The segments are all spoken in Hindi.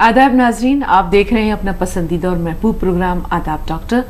आदाब नाजरीन, आप देख रहे हैं अपना पसंदीदा और महबूब प्रोग्राम आदाब डॉक्टर।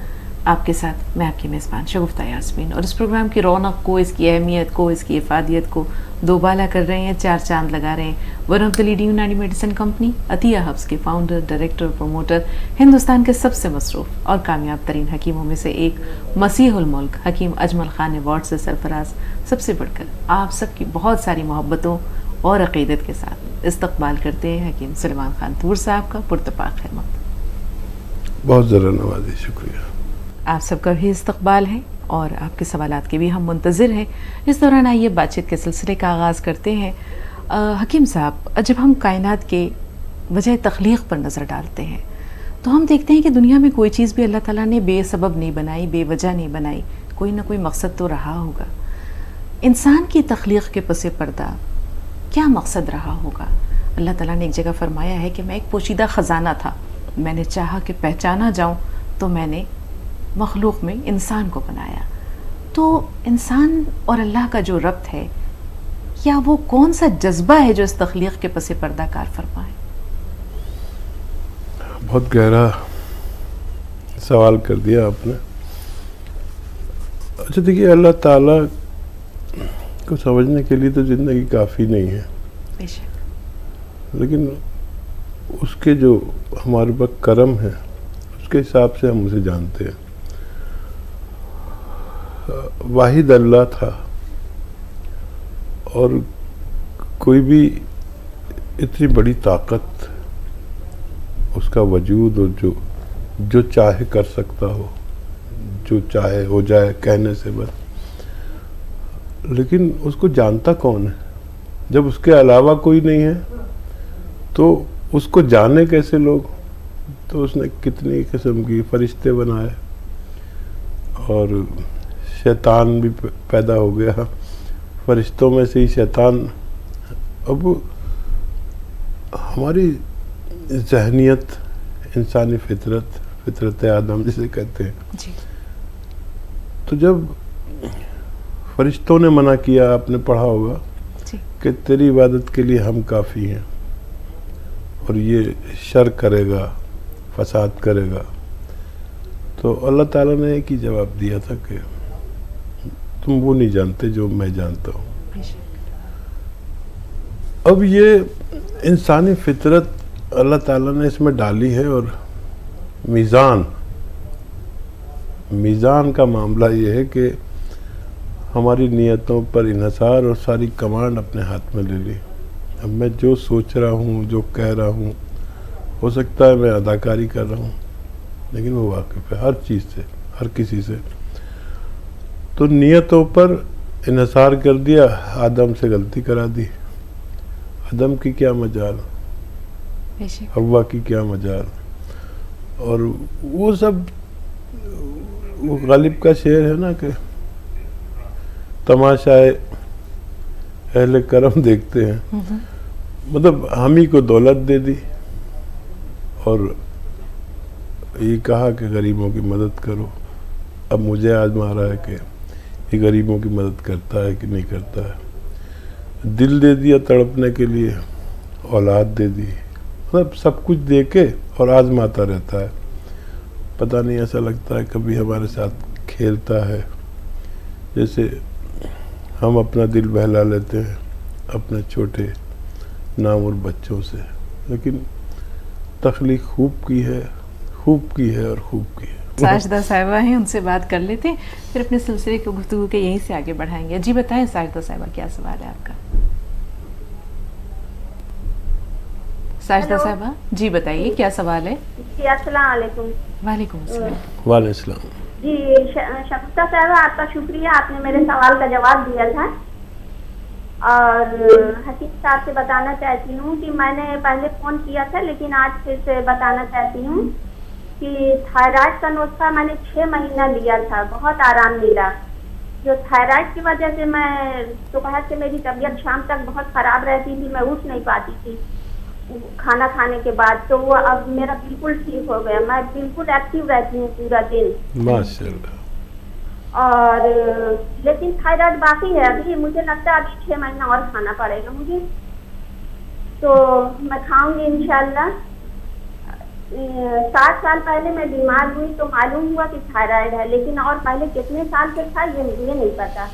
आपके साथ मैं आपकी मेज़बान शगुफ्ता यास्मीन, और इस प्रोग्राम की रौनक को, इसकी अहमियत को, इसकी इफादियत को दोबाला कर रहे हैं, चार चांद लगा रहे हैं वन ऑफ द लीडिंग यूनानी मेडिसिन कंपनी अतिया हब्स के फाउंडर, डायरेक्टर, प्रमोटर, हिंदुस्तान के सबसे मसरूफ़ और कामयाब तरीन हकीमों में से एक मसीहुल मुल्क हकीम अजमल खान अवार्ड से सरफराज, सबसे बढ़कर आप सबकी बहुत सारी मोहब्बतों और अक़ीदत के साथ इस्तकबाल करते हैं हकीम सलमान खान तूर साहब का। पुरतपाक खैर मक़दम। बहुत ज़रा नवाज़ी, शुक्रिया। आप सबका भी इस्तकबाल है और आपके सवालात के भी हम मुंतज़िर हैं। इस दौरान आइए बातचीत के सिलसिले का आगाज़ करते हैं। हकीम साहब, जब हम कायनात के वजह तख्लीक़ पर नज़र डालते हैं तो हम देखते हैं कि दुनिया में कोई चीज़ भी अल्लाह ताला ने बेसबब नहीं बनाई, बेवजह नहीं बनाई, कोई ना कोई मकसद तो रहा होगा। इंसान की तख्लीक़ के पसे पर्दा क्या मकसद रहा होगा? अल्लाह ताला ने एक जगह फरमाया है कि मैं एक पोशीदा ख़जाना था, मैंने चाहा कि पहचाना जाऊं तो मैंने मखलूक में इंसान को बनाया। तो इंसान और अल्लाह का जो रब्त है, क्या वो कौन सा जज्बा है जो इस तख्लीक़ के पसे पर्दा कार फरमाए? बहुत गहरा सवाल कर दिया आपने। अच्छा देखिए, अल्लाह ताला को समझने के लिए तो ज़िंदगी काफ़ी नहीं है, लेकिन उसके जो हमारे पास करम है उसके हिसाब से हम उसे जानते हैं। वाहिद अल्लाह था और कोई भी इतनी बड़ी ताकत, उसका वजूद, और जो चाहे कर सकता हो, जो चाहे हो जाए कहने से बस। लेकिन उसको जानता कौन है? जब उसके अलावा कोई नहीं है तो उसको जाने कैसे लोग? तो उसने कितनी किस्म की फरिश्ते बनाए और शैतान भी पैदा हो गया, फरिश्तों में से ही शैतान। अब हमारी जहनियत, इंसानी फितरत आदम जिसे कहते हैं जी। तो जब फरिश्तों ने मना किया, आपने पढ़ा होगा कि तेरी इबादत के लिए हम काफ़ी हैं और ये शर करेगा, फसाद करेगा, तो अल्लाह ताला ने एक ही जवाब दिया था कि तुम वो नहीं जानते जो मैं जानता हूँ। अब ये इंसानी फितरत अल्लाह ताला ने इसमें डाली है, और मीज़ान का मामला ये है कि हमारी नीयतों पर इन्हसार और सारी कमांड अपने हाथ में ले ली। अब मैं जो सोच रहा हूँ, जो कह रहा हूँ, हो सकता है मैं अदाकारी कर रहा हूँ, लेकिन वो वाकिफ़ है हर चीज़ से, हर किसी से। तो नीयतों पर इन्हसार कर दिया, आदम से गलती करा दी। आदम की क्या मजाल, हव्वा की क्या मजाल। और वो सब, वो गालिब का शेर है ना कि तमाशाए अहले करम देखते हैं। मतलब हम ही को दौलत दे दी और ये कहा कि गरीबों की मदद करो। अब मुझे आजमा रहा है कि ये गरीबों की मदद करता है कि नहीं करता है। दिल दे दिया तड़पने के लिए, औलाद दे दी, मतलब सब कुछ दे के और आजमाता रहता है। पता नहीं, ऐसा लगता है कभी हमारे साथ खेलता है, जैसे हम अपना दिल बहला लेते हैं अपने छोटे नामुर बच्चों से। लेकिन तख्लीक खूब की है और खूब की है। साजिदा साहिबा हैं, उनसे बात कर लेते हैं, फिर अपने सिलसिले की गुफ्तगू के यहीं से आगे बढ़ाएंगे। जी बताएं साजिदा साहिबा, क्या सवाल है आपका? साजिदा साहिबा जी बताइए, क्या सवाल है? जी अस्सलाम वालेकुम। वालेकुम अस्सलाम। वालेकुम अस्सलाम। जी शगुफ्ता साहिबा, आपका शुक्रिया, आपने मेरे सवाल का जवाब दिया था। और हकीम साहब से बताना चाहती हूँ कि मैंने पहले फ़ोन किया था, लेकिन आज फिर से बताना चाहती हूँ कि थायराइड का नुस्खा मैंने 6 महीना लिया था, बहुत आराम मिला। जो थायराइड की वजह से मैं दोपहर से मेरी तबीयत शाम तक बहुत ख़राब रहती थी, मैं उठ नहीं पाती थी खाना खाने के बाद, तो वो अब मेरा बिल्कुल ठीक हो गया। मैं बिल्कुल एक्टिव रहती हूँ पूरा दिन माशाल्लाह। और लेकिन थायराइड बाकी है अभी, मुझे लगता है अभी 6 महीना और खाना पड़ेगा मुझे, तो मैं खाऊंगी इंशाल्लाह। 7 साल पहले मैं बीमार हुई तो मालूम हुआ कि थायराइड है, लेकिन और पहले कितने साल से था ये नहीं पता।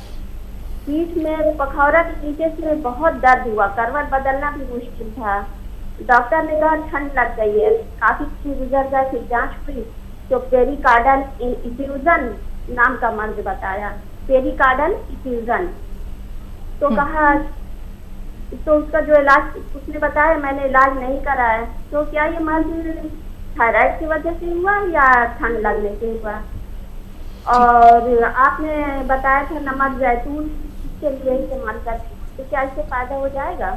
पीठ में पखौरा के नीचे से बहुत दर्द हुआ, करवट बदलना भी मुश्किल था। डॉक्टर ने कहा ठंड लग गई है। काफी दिन गुजर गए, फिर जांच हुई तो पेरिकार्डल इफ्यूजन नाम का मर्ज बताया, पेरिकार्डल इफ्यूजन। तो कहा, तो उसका जो इलाज उसने बताया, मैंने इलाज नहीं कराया। तो क्या ये मर्ज थायराइड की वजह से हुआ या ठंड लगने से हुआ? और आपने बताया था नमक जैतून के लिए इस्तेमाल करते, तो क्या इससे फायदा हो जाएगा?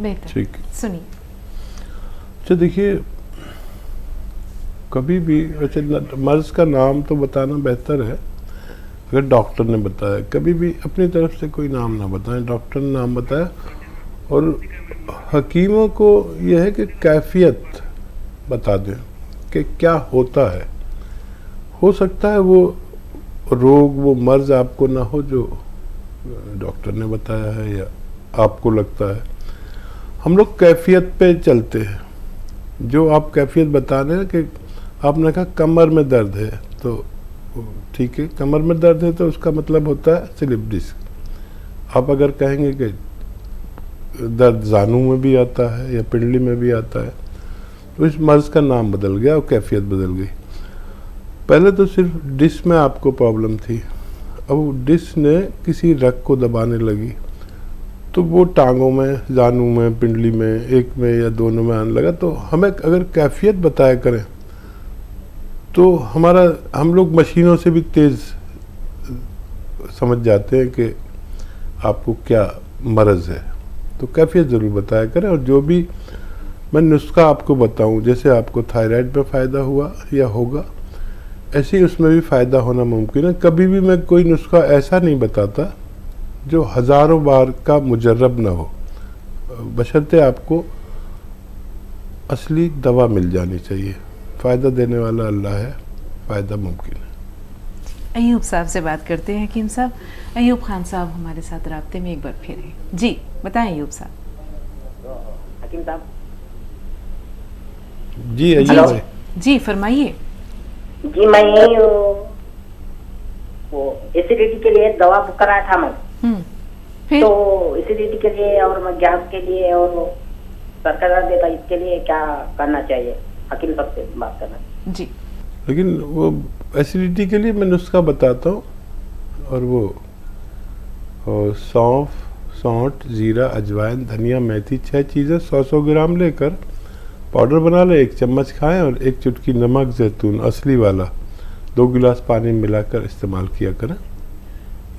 बेहतर, ठीक। सुनिए। अच्छा देखिए, कभी भी वैसे मर्ज का नाम तो बताना बेहतर है अगर डॉक्टर ने बताया। कभी भी अपनी तरफ से कोई नाम ना बताएं, डॉक्टर ने नाम बताया। और हकीमों को यह है कि कैफियत बता दें कि क्या होता है। हो सकता है वो रोग, वो मर्ज आपको ना हो जो डॉक्टर ने बताया है या आपको लगता है। हम लोग कैफियत पे चलते हैं। जो आप कैफियत बता रहे हैं कि आपने कहा कमर में दर्द है, तो ठीक है, कमर में दर्द है तो उसका मतलब होता है स्लिप डिस्क। आप अगर कहेंगे कि दर्द जानू में भी आता है या पिंडली में भी आता है, तो इस मर्ज का नाम बदल गया और कैफियत बदल गई। पहले तो सिर्फ डिस्क में आपको प्रॉब्लम थी, अब डिस्क ने किसी रग को दबाने लगी तो वो टांगों में, जानू में, पिंडली में, एक में या दोनों में आने लगा। तो हमें अगर कैफियत बताया करें तो हम लोग मशीनों से भी तेज़ समझ जाते हैं कि आपको क्या मर्ज़ है। तो कैफियत ज़रूर बताया करें। और जो भी मैं नुस्खा आपको बताऊं, जैसे आपको थायराइड में फ़ायदा हुआ या होगा, ऐसे ही उसमें भी फ़ायदा होना मुमकिन है। कभी भी मैं कोई नुस्खा ऐसा नहीं बताता जो हज़ारों बार का मुजर्रब ना हो, बशर्ते आपको असली दवा मिल जानी चाहिए। फ़ायदा देने वाला अल्लाह है, फ़ायदा मुमकिन है। अयूब साहब से बात करते हैं। हकीम साहब, अयूब खान साहब हमारे साथ राब्ते में एक बार फिर हैं। जी बताएं अयूब साहब। हकीम साहब जी अयूब जी भाई। जी फरमाइए। जी, मैं वो एसिडिटी के लिए दवा बुक कराया था मैं। फिर तो एसिडिटी के लिए और मैं गैस के लिए और सर का दर्द देता, इसके लिए क्या करना चाहिए? हकीम साहब से बात करना। जी लेकिन वो एसिडिटी के लिए मैं नुस्खा बताता हूँ, और वो सौंठ, जीरा, अजवाइन, धनिया, मेथी, 6 चीज़ें 100-100 ग्राम लेकर पाउडर बना लें, 1 चम्मच खाएं और 1 चुटकी नमक जैतून असली वाला 2 गिलास पानी मिलाकर इस्तेमाल किया करें।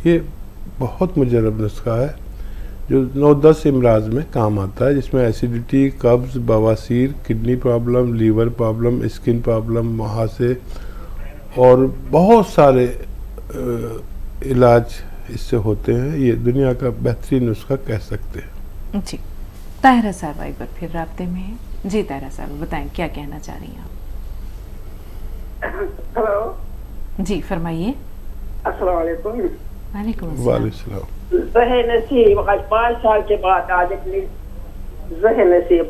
ये बहुत मुजर्रब नुस्खा है जो 9-10 इमराज में काम आता है, जिसमें एसिडिटी, कब्ज़, बवासीर, kidney problem, liver problem, skin problem, मुहासे और बहुत सारे इलाज इससे होते हैं। ये दुनिया का बेहतरीन नुस्खा कह सकते हैं। जी ताहिरा साहब एक बार फिर राब्ते में हैं। जी ताहिरा साहब बताएं क्या कहना चाह रही हैं आप? हेलो जी फरमाइए। अस्सलाम वालेकुम। वालेकुम अस्सलाम। वालेकुम। ज़हे नसीब आज 5 साल के बाद आज अपनी ज़हे नसीब।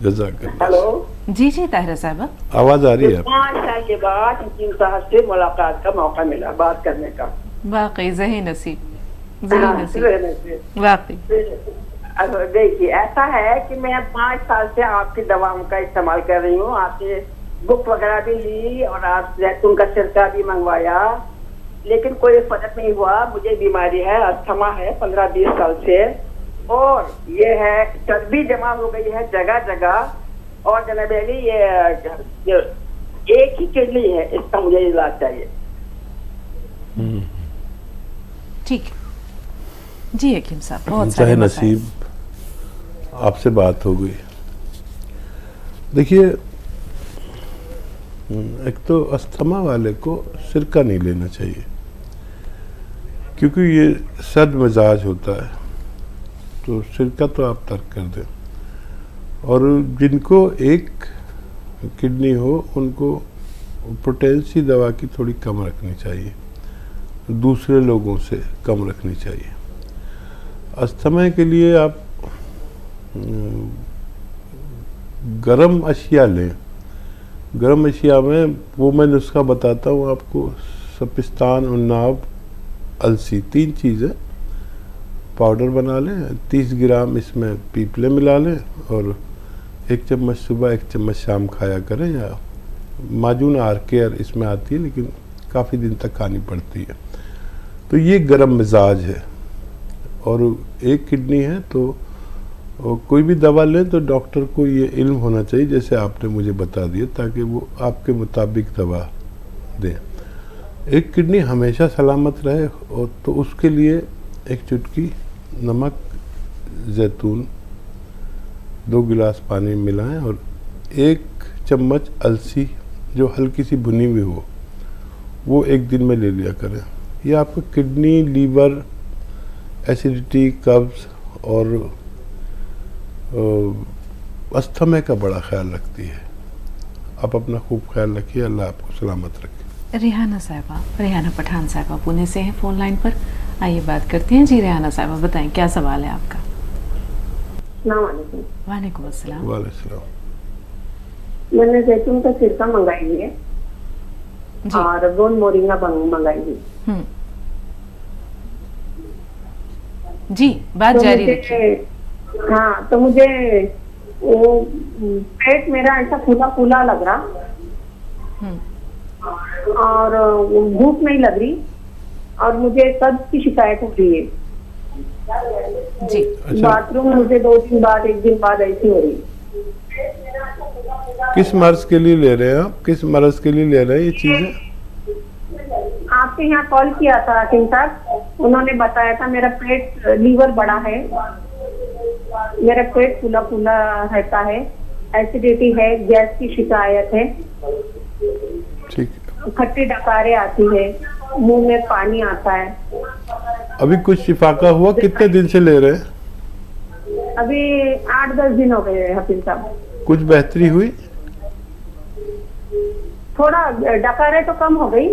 जज़ाकल्लाह। हेलो जी जी ताहिरा साहब आवाज़ आ रही है? 5 साल के बाद हकीम साहब से मुलाकात का मौका मिला, बात करने का। वाकई ज़हे नसीब, ज़हे नसीब, ज़हे नसीब। वाकई। देखिए ऐसा है कि मैं 5 साल से आपकी दवाओं का इस्तेमाल कर रही हूँ। आपसे बुक वगैरह भी ली और आप जैतून का सिरका भी मंगवाया, लेकिन कोई फर्क नहीं हुआ। मुझे बीमारी है, अस्थमा है 15-20 साल से, और ये है चर्बी जमा हो गई है जगह जगह, और जनबेली ये एक ही किडनी है, इसका मुझे इलाज चाहिए। ठीक है जी हकीम साहब, बहुत ज़हे सारे मसाइल। नसीब आपसे बात हो गई। देखिए, एक तो अस्थमा वाले को सिरका नहीं लेना चाहिए, क्योंकि ये सर्द मिजाज होता है, तो सिरका तो आप तर्क कर दें। और जिनको एक किडनी हो उनको पोटेंसी दवा की थोड़ी कम रखनी चाहिए, दूसरे लोगों से कम रखनी चाहिए। अस्थमा के लिए आप गरम अशिया लें। गरम अशिया में वो मैं नुस्खा बताता हूँ आपको। सपिस्तान, उन्नाब, अलसी, 3 चीज़ें पाउडर बना लें। 30 ग्राम इसमें पीपले मिला लें और 1 चम्मच सुबह 1 चम्मच शाम खाया करें। या माजून आर केयर इसमें आती है, लेकिन काफ़ी दिन तक खानी पड़ती है। तो ये गरम मिजाज है। और एक किडनी है तो कोई भी दवा लें तो डॉक्टर को ये इल्म होना चाहिए, जैसे आपने मुझे बता दिया, ताकि वो आपके मुताबिक दवा दें। एक किडनी हमेशा सलामत रहे और तो उसके लिए 1 चुटकी नमक, जैतून, 2 गिलास पानी मिलाएं और 1 चम्मच अलसी जो हल्की सी भुनी हुई हो वो 1 दिन में ले लिया करें। ये आपको किडनी, लीवर, एसिडिटी, कब्ज़ और अस्थमे का बड़ा ख्याल रखती है। आप अपना खूब ख्याल रखिए, अल्लाह आपको सलामत रखे। रेहाना साहिबा, रेहाना पठान साहिबा पुणे से हैं फ़ोन लाइन पर। आइए बात करते हैं। जी रेहाना साहिबा, बताएं क्या सवाल है आपका। वालेकुम अस्सलाम। वालेकुम। मैंने जैतून का सिरका मंगाई है जी। और गोंद मोरिंगा मंगाई है। जी, बात तो जारी मुझे, रखिए। हाँ, तो मुझे वो पेट मेरा ऐसा फूला फूला लग रहा और भूख नहीं लग रही और मुझे कब्ज की शिकायत हो रही है। जी। अच्छा, बाथरूम मुझे 2 दिन बाद, 1 दिन बाद ऐसी हो रही। किस मर्ज के लिए ले रहे हैं आप? किस मर्ज के लिए ले रहे हैं ये चीज़ें? आपके यहाँ कॉल किया था हकीम साहब, उन्होंने बताया था मेरा पेट, लीवर बड़ा है, मेरा पेट फूला फूला रहता है, एसिडिटी है, गैस की शिकायत है, ठीक है। खट्टी डकारें आती है, मुंह में पानी आता है। अभी कुछ शिफा का हुआ? कितने दिन से ले रहे हैं? अभी 8-10 दिन हो गए हकीम साहब। कुछ बेहतरी हुई? थोड़ा डकारे तो कम हो गई,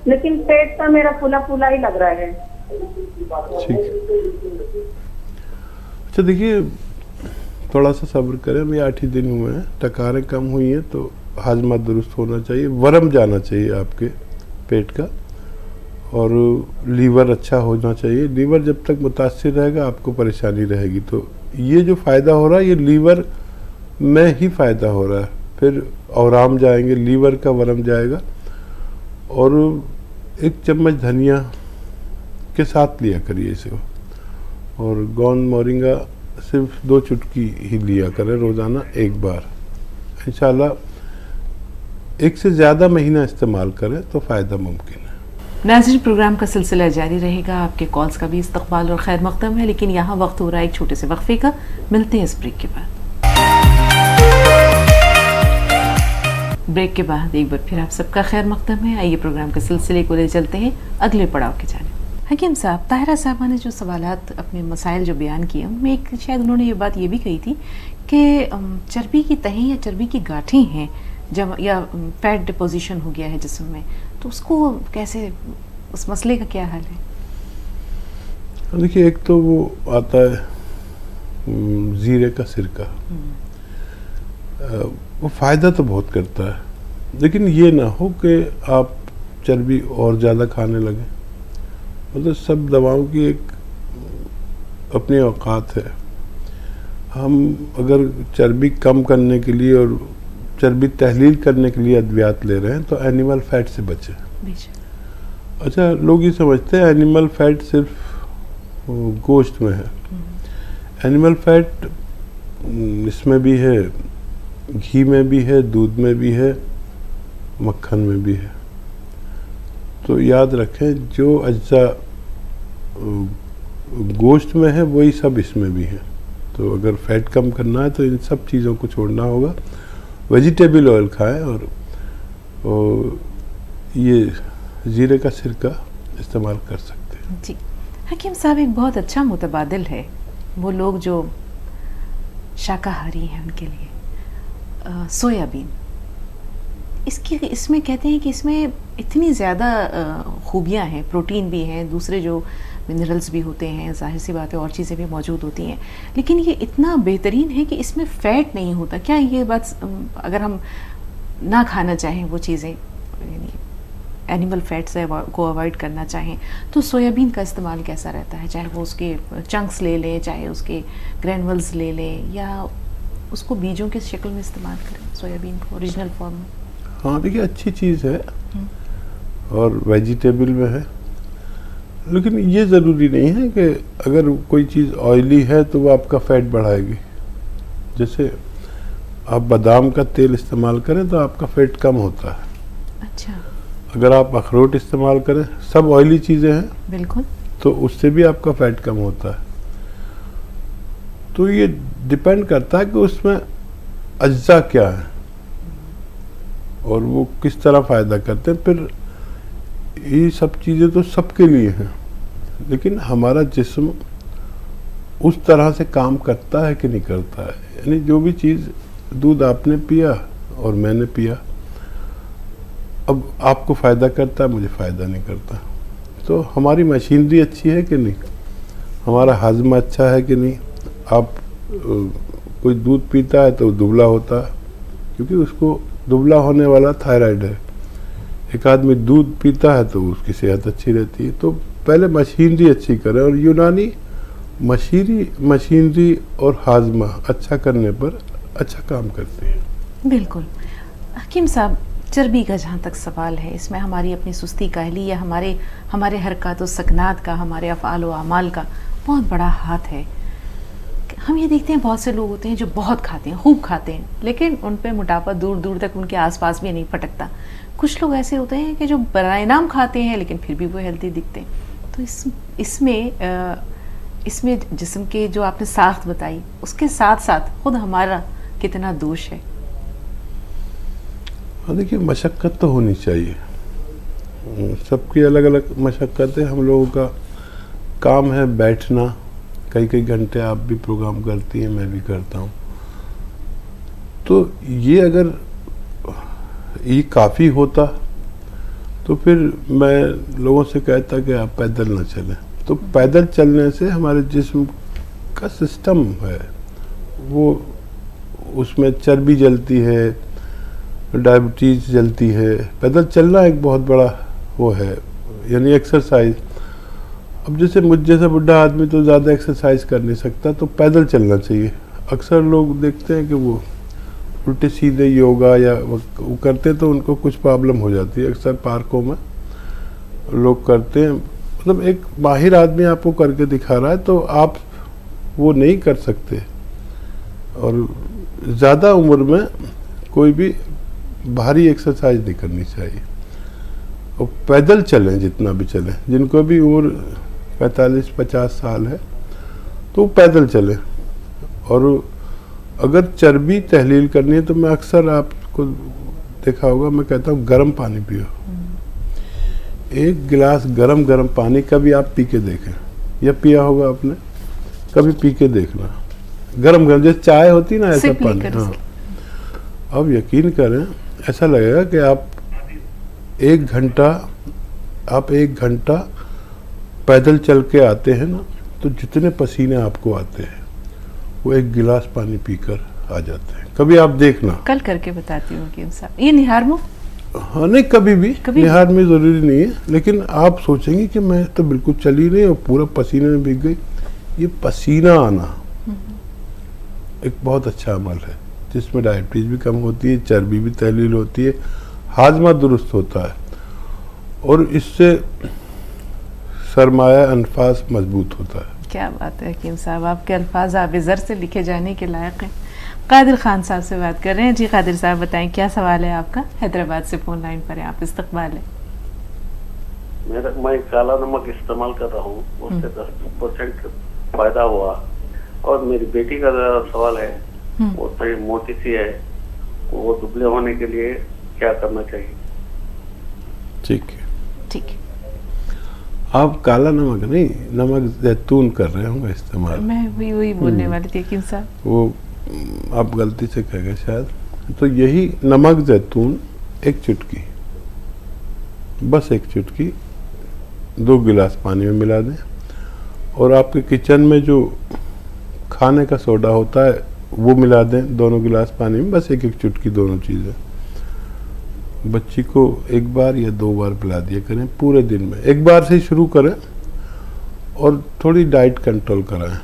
लेकिन पेट का मेरा फूला फूला ही लग रहा है। ठीक है। अच्छा देखिए, थोड़ा सा सब्र करें। अभी 8 ही दिन हुए हैं, टकारें कम हुई हैं तो हाजमा दुरुस्त होना चाहिए, वरम जाना चाहिए आपके पेट का, और लीवर अच्छा होना चाहिए। लीवर जब तक मुतासिर रहेगा आपको परेशानी रहेगी। तो ये जो फ़ायदा हो रहा है ये लीवर में ही फ़ायदा हो रहा है। फिर औराम जाएंगे, लीवर का वरम जाएगा। और 1 चम्मच धनिया के साथ लिया करिए इसे, और गोंद मोरिंगा सिर्फ 2 चुटकी ही लिया करें रोज़ाना 1 बार। इंशाल्लाह 1 से ज़्यादा महीना इस्तेमाल करें तो फ़ायदा मुमकिन है। नाज़रीन, प्रोग्राम का सिलसिला जारी रहेगा। आपके कॉल्स का भी इस्तकबाल और खैर मकदम है, लेकिन यहाँ वक्त हो रहा है एक छोटे से वक्फे का। मिलते हैं इस ब्रेक के बाद। ब्रेक के बाद एक बार फिर आप सबका खैर मकदम है। आइए प्रोग्राम के सिलसिले को ले चलते हैं अगले पड़ाव की जानिब। हकीम साहब, ताहिरा साहबा ने जो सवालात, अपने मसाइल जो बयान किए, उनमें एक शायद उन्होंने ये बात ये भी कही थी कि चर्बी की तहें या चर्बी की गांठें हैं जब, या फैट डिपोजिशन हो गया है जिस्म में, तो उसको कैसे, उस मसले का क्या हाल है? देखिए, एक तो वो आता है ज़ीरे का सिरका, वो फ़ायदा तो बहुत करता है, लेकिन ये ना हो कि आप चर्बी और ज़्यादा खाने लगें। मतलब सब दवाओं की एक अपनी औकात है। हम अगर चर्बी कम करने के लिए और चर्बी तहलील करने के लिए अद्वियात ले रहे हैं तो एनिमल फैट से बचें। अच्छा, लोग ये समझते हैं एनिमल फैट सिर्फ गोश्त में है। एनिमल फैट इसमें भी है, घी में भी है, दूध में भी है, मक्खन में भी है। तो याद रखें, जो अज्जा गोश्त में है वही सब इसमें भी है। तो अगर फैट कम करना है तो इन सब चीज़ों को छोड़ना होगा। वेजिटेबल ऑयल खाएं और ये ज़ीरे का सिरका इस्तेमाल कर सकते हैं। जी हकीम साहब, एक बहुत अच्छा मुतबादिल है वो लोग जो शाकाहारी हैं उनके लिए, सोयाबीन। इसमें कहते हैं कि इसमें इतनी ज़्यादा खूबियाँ हैं, प्रोटीन भी हैं, दूसरे जो मिनरल्स भी होते हैं, जाहिर सी बात है और चीज़ें भी मौजूद होती हैं, लेकिन ये इतना बेहतरीन है कि इसमें फ़ैट नहीं होता। क्या ये बात, अगर हम ना खाना चाहें वो चीज़ें, यानी एनिमल फैट से को अवॉइड करना चाहें, तो सोयाबीन का इस्तेमाल कैसा रहता है? चाहे वो उसके चंक्स ले लें, चाहे उसके ग्रैनुअल्स ले लें, या उसको बीजों के शक्ल में इस्तेमाल करें सोयाबीन को ओरिजिनल फॉर्म में? हाँ देखिए, अच्छी चीज़ है और वेजिटेबल में है, लेकिन ये ज़रूरी नहीं है कि अगर कोई चीज़ ऑयली है तो वो आपका फैट बढ़ाएगी। जैसे आप बादाम का तेल इस्तेमाल करें तो आपका फैट कम होता है। अच्छा, अगर आप अखरोट इस्तेमाल करें, सब ऑयली चीज़ें हैं, बिल्कुल, तो उससे भी आपका फैट कम होता है। तो ये डिपेंड करता है कि उसमें अज्जा क्या है और वो किस तरह फ़ायदा करते हैं। फिर ये सब चीज़ें तो सबके लिए हैं, लेकिन हमारा जिस्म उस तरह से काम करता है कि नहीं करता है। यानी जो भी चीज़, दूध आपने पिया और मैंने पिया, अब आपको फ़ायदा करता है, मुझे फ़ायदा नहीं करता। तो हमारी मशीनरी अच्छी है कि नहीं, हमारा हाजमा अच्छा है कि नहीं। आप कोई दूध पीता है तो दुबला होता है, क्योंकि उसको दुबला होने वाला थायराइड है। एक आदमी दूध पीता है तो उसकी सेहत अच्छी रहती है। तो पहले मशीनरी अच्छी करें, और यूनानी मशीनरी और हाजमा अच्छा करने पर अच्छा काम करते हैं। बिल्कुल। हकीम साहब, चर्बी का जहाँ तक सवाल है, इसमें हमारी अपनी सुस्ती काहली या हमारे हरकत व सकनात का, हमारे अफ़आल व अमाल का बहुत बड़ा हाथ है। हम ये देखते हैं बहुत से लोग होते हैं जो बहुत खाते हैं, खूब खाते हैं, लेकिन उन पे मोटापा दूर दूर तक उनके आसपास भी नहीं फटकता। कुछ लोग ऐसे होते हैं कि जो बराए नाम खाते हैं लेकिन फिर भी वो हेल्दी दिखते हैं। तो इसमें जिस्म के जो आपने साख्त बताई, उसके साथ साथ खुद हमारा कितना दोष है? हाँ देखिए, मशक्क़त तो होनी चाहिए, सबकी अलग अलग मशक्क़त है। हम लोगों का काम है बैठना, कई घंटे आप भी प्रोग्राम करती हैं, मैं भी करता हूँ। तो ये अगर ये काफ़ी होता तो फिर मैं लोगों से कहता कि आप पैदल ना चलें। तो पैदल चलने से हमारे जिस्म का सिस्टम है, वो उसमें चर्बी जलती है, डायबिटीज़ जलती है। पैदल चलना एक बहुत बड़ा वो है, यानी एक्सरसाइज। अब जैसे मुझ जैसा बुढ़ा आदमी तो ज़्यादा एक्सरसाइज कर नहीं सकता, तो पैदल चलना चाहिए। अक्सर लोग देखते हैं कि वो उल्टे सीधे योगा या वो करते तो उनको कुछ प्रॉब्लम हो जाती है। अक्सर पार्कों में लोग करते हैं, मतलब एक माहिर आदमी आपको करके दिखा रहा है तो आप वो नहीं कर सकते। और ज़्यादा उम्र में कोई भी भारी एक्सरसाइज नहीं करनी चाहिए, और पैदल चलें जितना भी चलें। जिनको भी उम्र 45-50 साल है तो पैदल चलें। और अगर चर्बी तहलील करनी है तो मैं अक्सर आपको देखा होगा, मैं कहता हूँ गर्म पानी पियो। एक गिलास गरम पानी कभी आप पी के देखें, या पिया होगा आपने, कभी पी के देखना। गरम जैसे चाय होती ना, ऐसा पानी। हाँ, अब यकीन करें, ऐसा लगेगा कि आप एक घंटा पैदल चल के आते हैं ना, तो जितने पसीने आपको आते हैं वो एक गिलास पानी पीकर आ जाते हैं। कभी आप देखना, कल करके बताती हूँ हकीम साहब। ये निहार मुँह? हाँ नहीं, कभी भी निहार में ज़रूरी नहीं है, लेकिन आप सोचेंगे कि मैं तो बिल्कुल चली नहीं और पूरा पसीने में भीग गई। ये पसीना आना एक बहुत अच्छा अमल है, जिसमें डायबिटीज़ भी कम होती है, चर्बी भी तहलील होती है, हाजमा दुरुस्त होता है, और इससे सरमाया अनफास मजबूत होता है। क्या बात है हकीम साहब, आपके अल्फाज आबिज़र से लिखे जाने के लायक हैं। कादिर खान साहब से बात कर रहे हैं। जी कादिर साहब, बताएं क्या सवाल है आपका? हैदराबाद से फ़ोन लाइन पर है आप, इस्तकबाल है। मैं काला नमक इस्तेमाल कर रहा हूँ, उससे 10% फायदा हुआ। और मेरी बेटी का सवाल है, वो थोड़ी मोटी सी है, वो दुबले होने के लिए क्या करना चाहिए? ठीक है, ठीक है। आप काला नमक नहीं, नमक जैतून कर रहे होंगे इस्तेमाल। मैं वही बोलने वाली थी हकीम साहब। वो आप गलती से कह गए शायद। तो यही नमक जैतून एक चुटकी, बस एक चुटकी 2 गिलास पानी में मिला दें, और आपके किचन में जो खाने का सोडा होता है वो मिला दें दोनों गिलास पानी में, बस एक एक चुटकी दोनों चीज़ें। बच्ची को 1 बार या 2 बार पिला दिया करें पूरे दिन में। 1 बार से ही शुरू करें और थोड़ी डाइट कंट्रोल कराएं,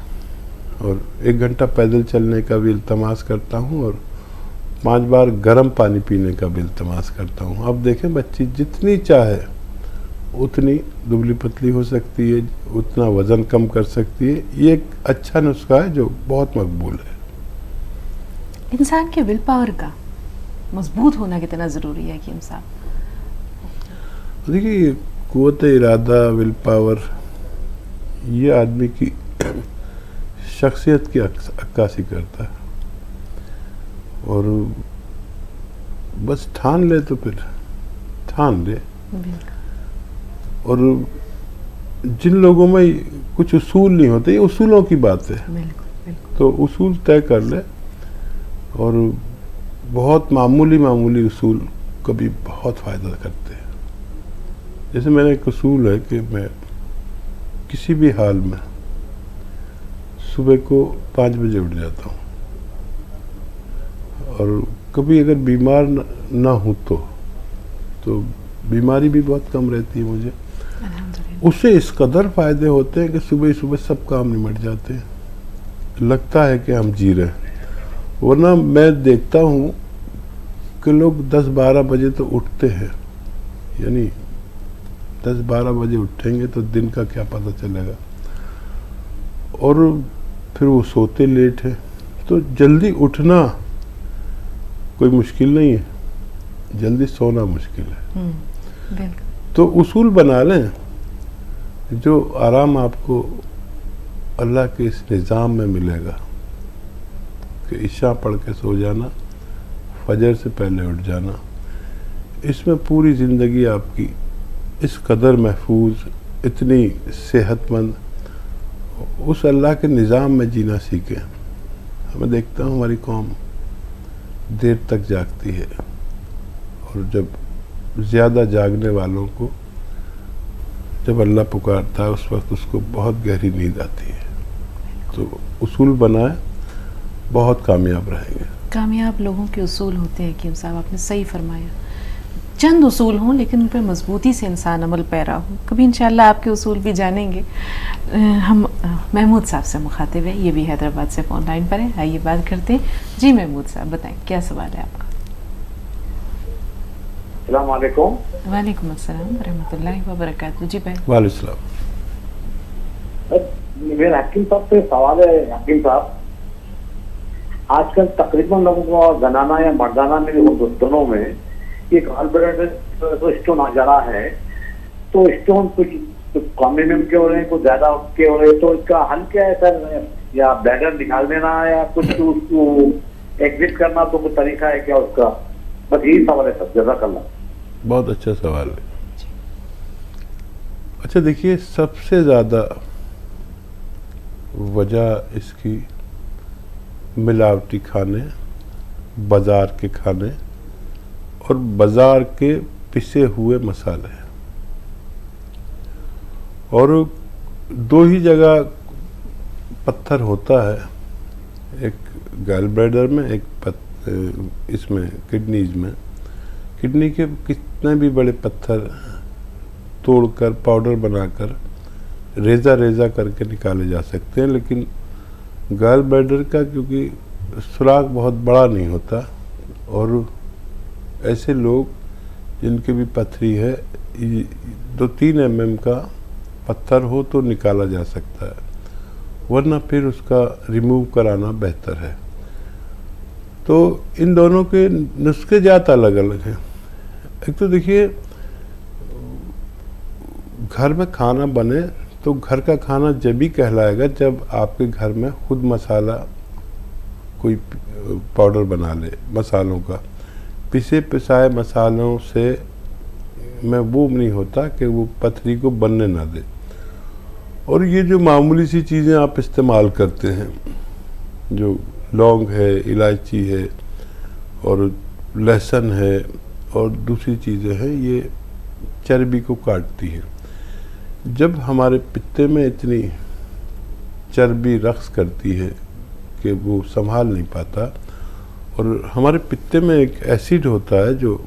और 1 घंटा पैदल चलने का भी इल्तमास करता हूँ, और 5 बार गर्म पानी पीने का भी इल्तमास करता हूँ। अब देखें बच्ची जितनी चाहे उतनी दुबली पतली हो सकती है, उतना वज़न कम कर सकती है। ये एक अच्छा नुस्खा है जो बहुत मकबूल है। इंसान के विल पावर का मजबूत होना कितना ज़रूरी है हकीम साहब? देखिए, क़ुव्वत इरादा, विल पावर, ये आदमी की शख्सियत की अक्कासी करता है, और बस ठान ले तो फिर ठान ले। और जिन लोगों में कुछ उसूल नहीं होते, ये उसूलों की बात है, तो उसूल तय कर ले, और बहुत मामूली उसूल कभी बहुत फ़ायदा करते हैं। जैसे मेरा एक उसूल है कि मैं किसी भी हाल में सुबह को 5 बजे उठ जाता हूँ, और कभी अगर बीमार ना हूँ तो बीमारी भी बहुत कम रहती है मुझे। उससे इस कदर फ़ायदे होते हैं कि सुबह ही सुबह सब काम निमट जाते हैं, लगता है कि हम जी रहे हैं। वरना मैं देखता हूँ कि लोग 10-12 बजे तो उठते हैं, यानी 10-12 बजे उठेंगे तो दिन का क्या पता चलेगा, और फिर वो सोते लेट है। तो जल्दी उठना कोई मुश्किल नहीं है, जल्दी सोना मुश्किल है। तो उसूल बना लें जो आराम आपको अल्लाह के इस निज़ाम में मिलेगा कि इशा पढ़ के सो जाना, फजर से पहले उठ जाना। इसमें पूरी ज़िंदगी आपकी इस कदर महफूज, इतनी सेहतमंद, उस अल्लाह के निज़ाम में जीना सीखें। मैं देखता हूँ हमारी कौम देर तक जागती है, और जब ज़्यादा जागने वालों को जब अल्लाह पुकारता है उस वक्त उसको बहुत गहरी नींद आती है। तो उसूल बनाए, बहुत कामयाब रहेंगे। कामयाब लोगों के उसूल होते हैं हकीम साहब, आपने सही फरमाया। चंद उसूल हों लेकिन उन पर मजबूती से इंसान अमल पैरा हो। कभी इंशाल्लाह आपके उसूल भी जानेंगे। हम महमूद साहब से मुखातिब है, ये भी हैदराबाद से फ़ोन लाइन पर है। आइए बात करते हैं। जी महमूद साहब बताएं, क्या सवाल है आपका? अस्सलाम वालेकुम। वालेकुम अस्सलाम रहमतुल्लाहि व बरकातहू। जी भाई। वालेकुम सलाम। मेरा हकीम साहब से सवाल है। हकीम साहब, आजकल तकरीबन लोगों को जनाना या मर्दाना में दोनों में एक तो स्टोन आ जा रहा है, तो स्टोन कुछ कम एमएम के हो रहे हैं, कुछ ज्यादा के हो रहे हैं, तो इसका हल क्या है सर? या ब्लैडर निकाल देना या कुछ उसको एग्जिट करना, तो कोई तरीका है क्या उसका? बस यही सवाल है सर। जज़ाकल्लाह। बहुत अच्छा सवाल है। अच्छा देखिए, सबसे ज़्यादा वजह इसकी मिलावटी खाने, बाज़ार के खाने और बाज़ार के पिसे हुए मसाले, और 2 ही जगह पत्थर होता है, एक गैल ब्लैडर में, एक इसमें किडनीज में। किडनी के कितने भी बड़े पत्थर तोड़कर पाउडर बनाकर रेज़ा करके निकाले जा सकते हैं, लेकिन गैल ब्लैडर का क्योंकि सुराख बहुत बड़ा नहीं होता, और ऐसे लोग जिनकी भी पथरी है 2-3 mm का पत्थर हो तो निकाला जा सकता है, वरना फिर उसका रिमूव कराना बेहतर है। तो इन दोनों के नुस्खे ज़्यादा अलग अलग हैं। एक तो देखिए, घर में खाना बने तो घर का खाना जब भी कहलाएगा जब आपके घर में खुद मसाला कोई पाउडर बना ले मसालों का। पिसे पिसाए मसालों से में वो नहीं होता कि वो पथरी को बनने ना दे। और ये जो मामूली सी चीज़ें आप इस्तेमाल करते हैं, जो लौंग है, इलायची है और लहसुन है और दूसरी चीज़ें हैं, ये चर्बी को काटती है। जब हमारे पित्ते में इतनी चर्बी रक्स करती है कि वो संभाल नहीं पाता, और हमारे पित्ते में एक एसिड होता है जो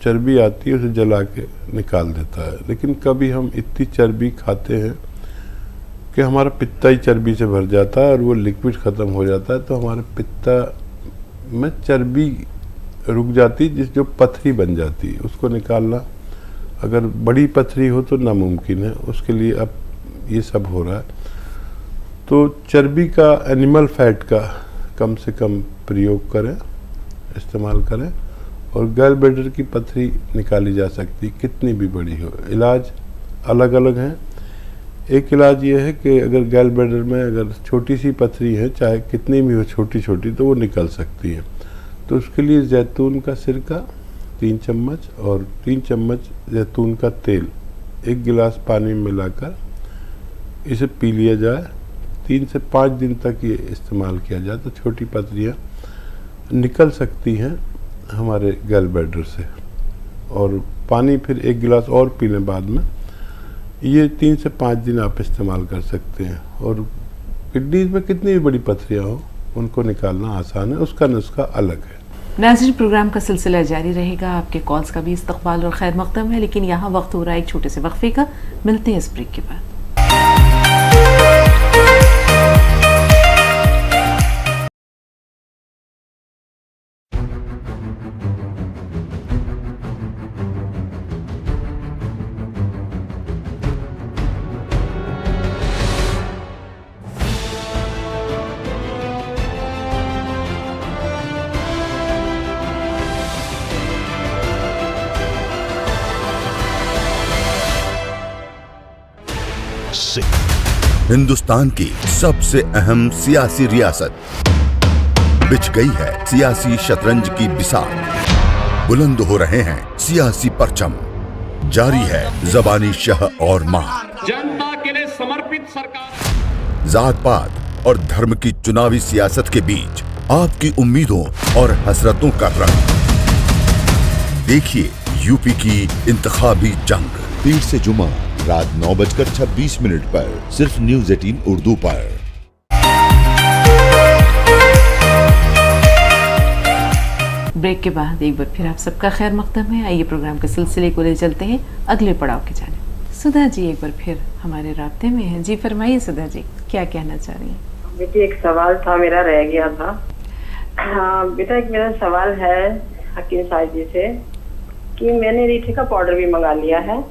चर्बी आती है उसे जला के निकाल देता है, लेकिन कभी हम इतनी चर्बी खाते हैं कि हमारा पित्ता ही चर्बी से भर जाता है और वो लिक्विड ख़त्म हो जाता है, तो हमारे पित्ता में चर्बी रुक जाती, जो पथरी बन जाती है, उसको निकालना अगर बड़ी पथरी हो तो नामुमकिन है। उसके लिए अब ये सब हो रहा है। तो चर्बी का, एनिमल फैट का कम से कम प्रयोग करें, इस्तेमाल करें, और गैल ब्लैडर की पथरी निकाली जा सकती, कितनी भी बड़ी हो। इलाज अलग अलग हैं। एक इलाज ये है कि अगर गैल ब्लैडर में अगर छोटी सी पथरी है, चाहे कितनी भी हो छोटी छोटी, तो वो निकल सकती है। तो उसके लिए जैतून का सिरका 3 चम्मच और 3 चम्मच जैतून का तेल 1 गिलास पानी में मिलाकर इसे पी लिया जाए। 3 से 5 दिन तक ये इस्तेमाल किया जाए तो छोटी पथरियाँ निकल सकती हैं हमारे गैल ब्लैडर से। और पानी फिर 1 गिलास और पी लें बाद में। ये 3 से 5 दिन आप इस्तेमाल कर सकते हैं। और किडनीज में कितनी भी बड़ी पथरियाँ हो, उनको निकालना आसान है, उसका नुस्खा अलग है। नाज़रीन, प्रोग्राम का सिलसिला जारी रहेगा। आपके कॉल्स का भी इस्तकबाल और खैर मकदम है, लेकिन यहाँ वक्त हो रहा है एक छोटे से वक्फे का। मिलते हैं इस ब्रेक के बाद। हिंदुस्तान की सबसे अहम सियासी रियासत बिछ गई है सियासी शतरंज की बिसात। बुलंद हो रहे हैं सियासी परचम, जारी है जबानी शह और मार। जनता के लिए समर्पित सरकार। जात पात और धर्म की चुनावी सियासत के बीच आपकी उम्मीदों और हसरतों का रंग। देखिए यूपी की इंतखाबी जंग। पीर से जुमा रात 9:26 पर सिर्फ न्यूज़ 18 उर्दू पर। ब्रेक के बाद एक बार फिर आप सबका खैर मकदम है। आइए प्रोग्राम के सिलसिले को ले चलते हैं अगले पड़ाव की जानिब। सुधा जी एक बार फिर हमारे राब्ते में हैं। जी फरमाइए सुधा जी, क्या कहना चाह रही हैं? बेटी एक सवाल था, मेरा रह गया था। हाँ बेटा, एक मेरा सवाल है हकीम साहब जी से कि मैंने रीठे का पाउडर भी मंगा लिया है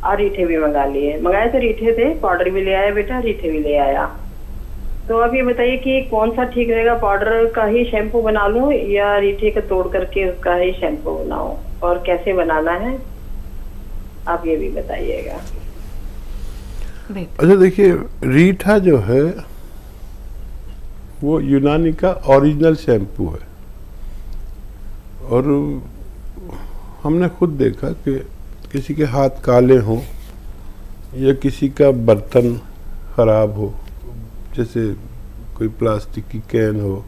और रीठे भी मंगा लिए। मंगाए तो रीठे थे, पाउडर भी ले आया बेटा, रीठे भी ले आया। तो अब ये बताइए कि कौन सा ठीक रहेगा, पाउडर का ही शैम्पू बना लूं या रीठे का तोड़ करके उसका ही शैम्पू बनाऊं, और कैसे बनाना है आप ये भी बताइएगा। अच्छा देखिए, रीठा जो है वो यूनानी का ओरिजिनल शैम्पू है, और हमने खुद देखा कि किसी के हाथ काले हों या किसी का बर्तन ख़राब हो, जैसे कोई प्लास्टिक की कैन हो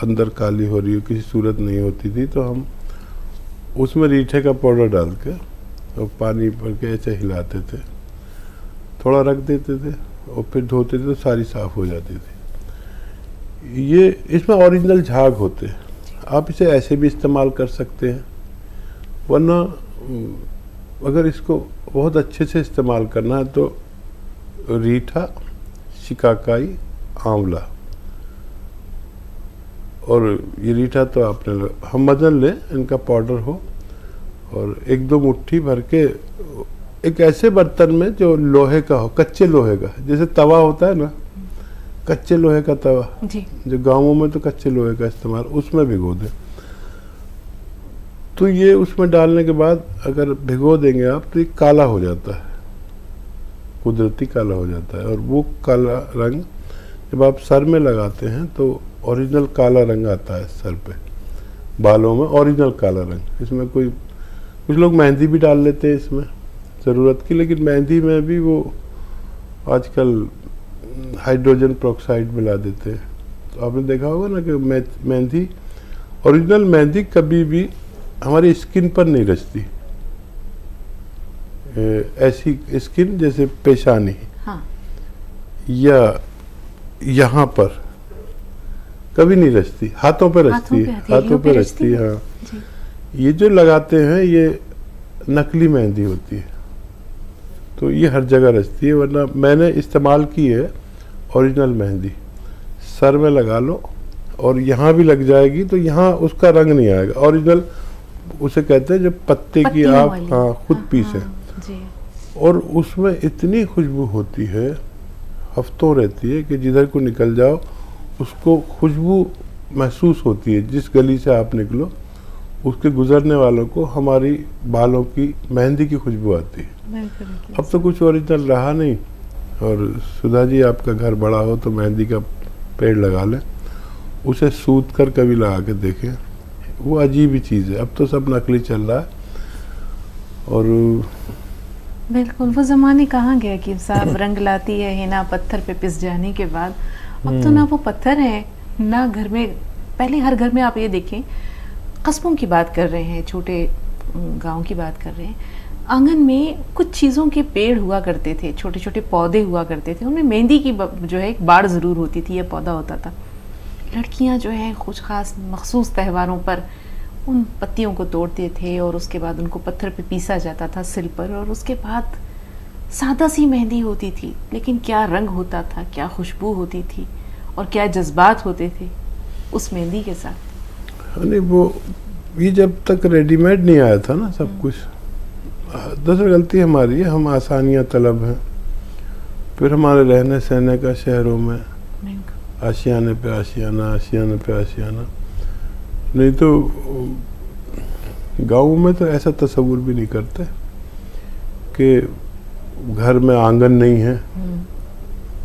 अंदर काली हो रही हो, किसी सूरत नहीं होती थी, तो हम उसमें रीठे का पाउडर डाल के और पानी भर के ऐसे हिलाते थे, थोड़ा रख देते थे और फिर धोते थे तो सारी साफ़ हो जाती थी। ये इसमें ओरिजिनल झाग होते हैं। आप इसे ऐसे भी इस्तेमाल कर सकते हैं, वरना अगर इसको बहुत अच्छे से इस्तेमाल करना है तो रीठा, शिकाकाई, आंवला, और ये रीठा तो आपने हम मदन लें, इनका पाउडर हो, और 1-2 मुट्ठी भर के एक ऐसे बर्तन में जो लोहे का हो, कच्चे लोहे का, जैसे तवा होता है ना, कच्चे लोहे का तवा जी, जो गाँवों में तो कच्चे लोहे का इस्तेमाल, उसमें भिगो दें। तो ये उसमें डालने के बाद अगर भिगो देंगे आप तो ये काला हो जाता है, कुदरती काला हो जाता है। और वो काला रंग जब आप सर में लगाते हैं तो ओरिजिनल काला रंग आता है सर पे, बालों में ओरिजिनल काला रंग। इसमें कोई कुछ लोग मेहंदी भी डाल लेते हैं इसमें ज़रूरत की, लेकिन मेहंदी में भी वो आजकल हाइड्रोजन पेरोक्साइड मिला देते हैं। तो आपने देखा होगा ना कि मेहंदी, ओरिजिनल मेहंदी कभी भी हमारी स्किन पर नहीं रचती। ऐसी स्किन जैसे पेशानी, हाँ, या यहाँ पर कभी नहीं रचती, हाथों पे रचती है, हाथों पे रचती है। हाँ, ये जो लगाते हैं ये नकली मेहंदी होती है, तो ये हर जगह रचती है। वरना मैंने इस्तेमाल की है ओरिजिनल मेहंदी। सर में लगा लो और यहाँ भी लग जाएगी तो यहाँ उसका रंग नहीं आएगा। ओरिजिनल उसे कहते हैं जो पत्ते की आप हाँ खुद पीसे, और उसमें इतनी खुशबू होती है, हफ्तों रहती है कि जिधर को निकल जाओ उसको खुशबू महसूस होती है। जिस गली से आप निकलो उसके गुजरने वालों को हमारी बालों की मेहंदी की खुशबू आती है। अब तो कुछ ओरिजिनल रहा नहीं। और सुधा जी, आपका घर बड़ा हो तो मेहंदी का पेड़ लगा लें, उसे सूत कर कभी लगा के देखें, वो अजीब ही चीज़ है। अब तो सब नकली चल रहा है। और बिल्कुल वो ज़माने कहाँ गए कि साहब रंग लाती है हिना पत्थर पे पिस जाने के बाद। अब तो ना वो पत्थर है ना घर में। पहले हर घर में आप ये देखें, कस्बों की बात कर रहे हैं, छोटे गांव की बात कर रहे हैं, आंगन में कुछ चीज़ों के पेड़ हुआ करते थे, छोटे छोटे पौधे हुआ करते थे, उनमें मेहंदी की जो है एक बाड़ ज़रूर होती थी, यह पौधा होता था। लड़कियां जो है कुछ ख़ास मखसूस त्योहारों पर उन पत्तियों को तोड़ते थे और उसके बाद उनको पत्थर पे पीसा जाता था सिल पर, और उसके बाद सादा सी मेहंदी होती थी, लेकिन क्या रंग होता था, क्या खुशबू होती थी और क्या जज्बात होते थे उस मेहंदी के साथ। नहीं, वो ये जब तक रेडीमेड नहीं आया था ना सब कुछ, दरअसल गलती हमारी है, हम आसानियाँ तलब हैं। फिर हमारे रहने सहने का शहरों में आशियाने पे आशियाना, आशियाने पे आशियाना। नहीं तो गाँव में तो ऐसा तस्वुर भी नहीं करते कि घर में आंगन नहीं है,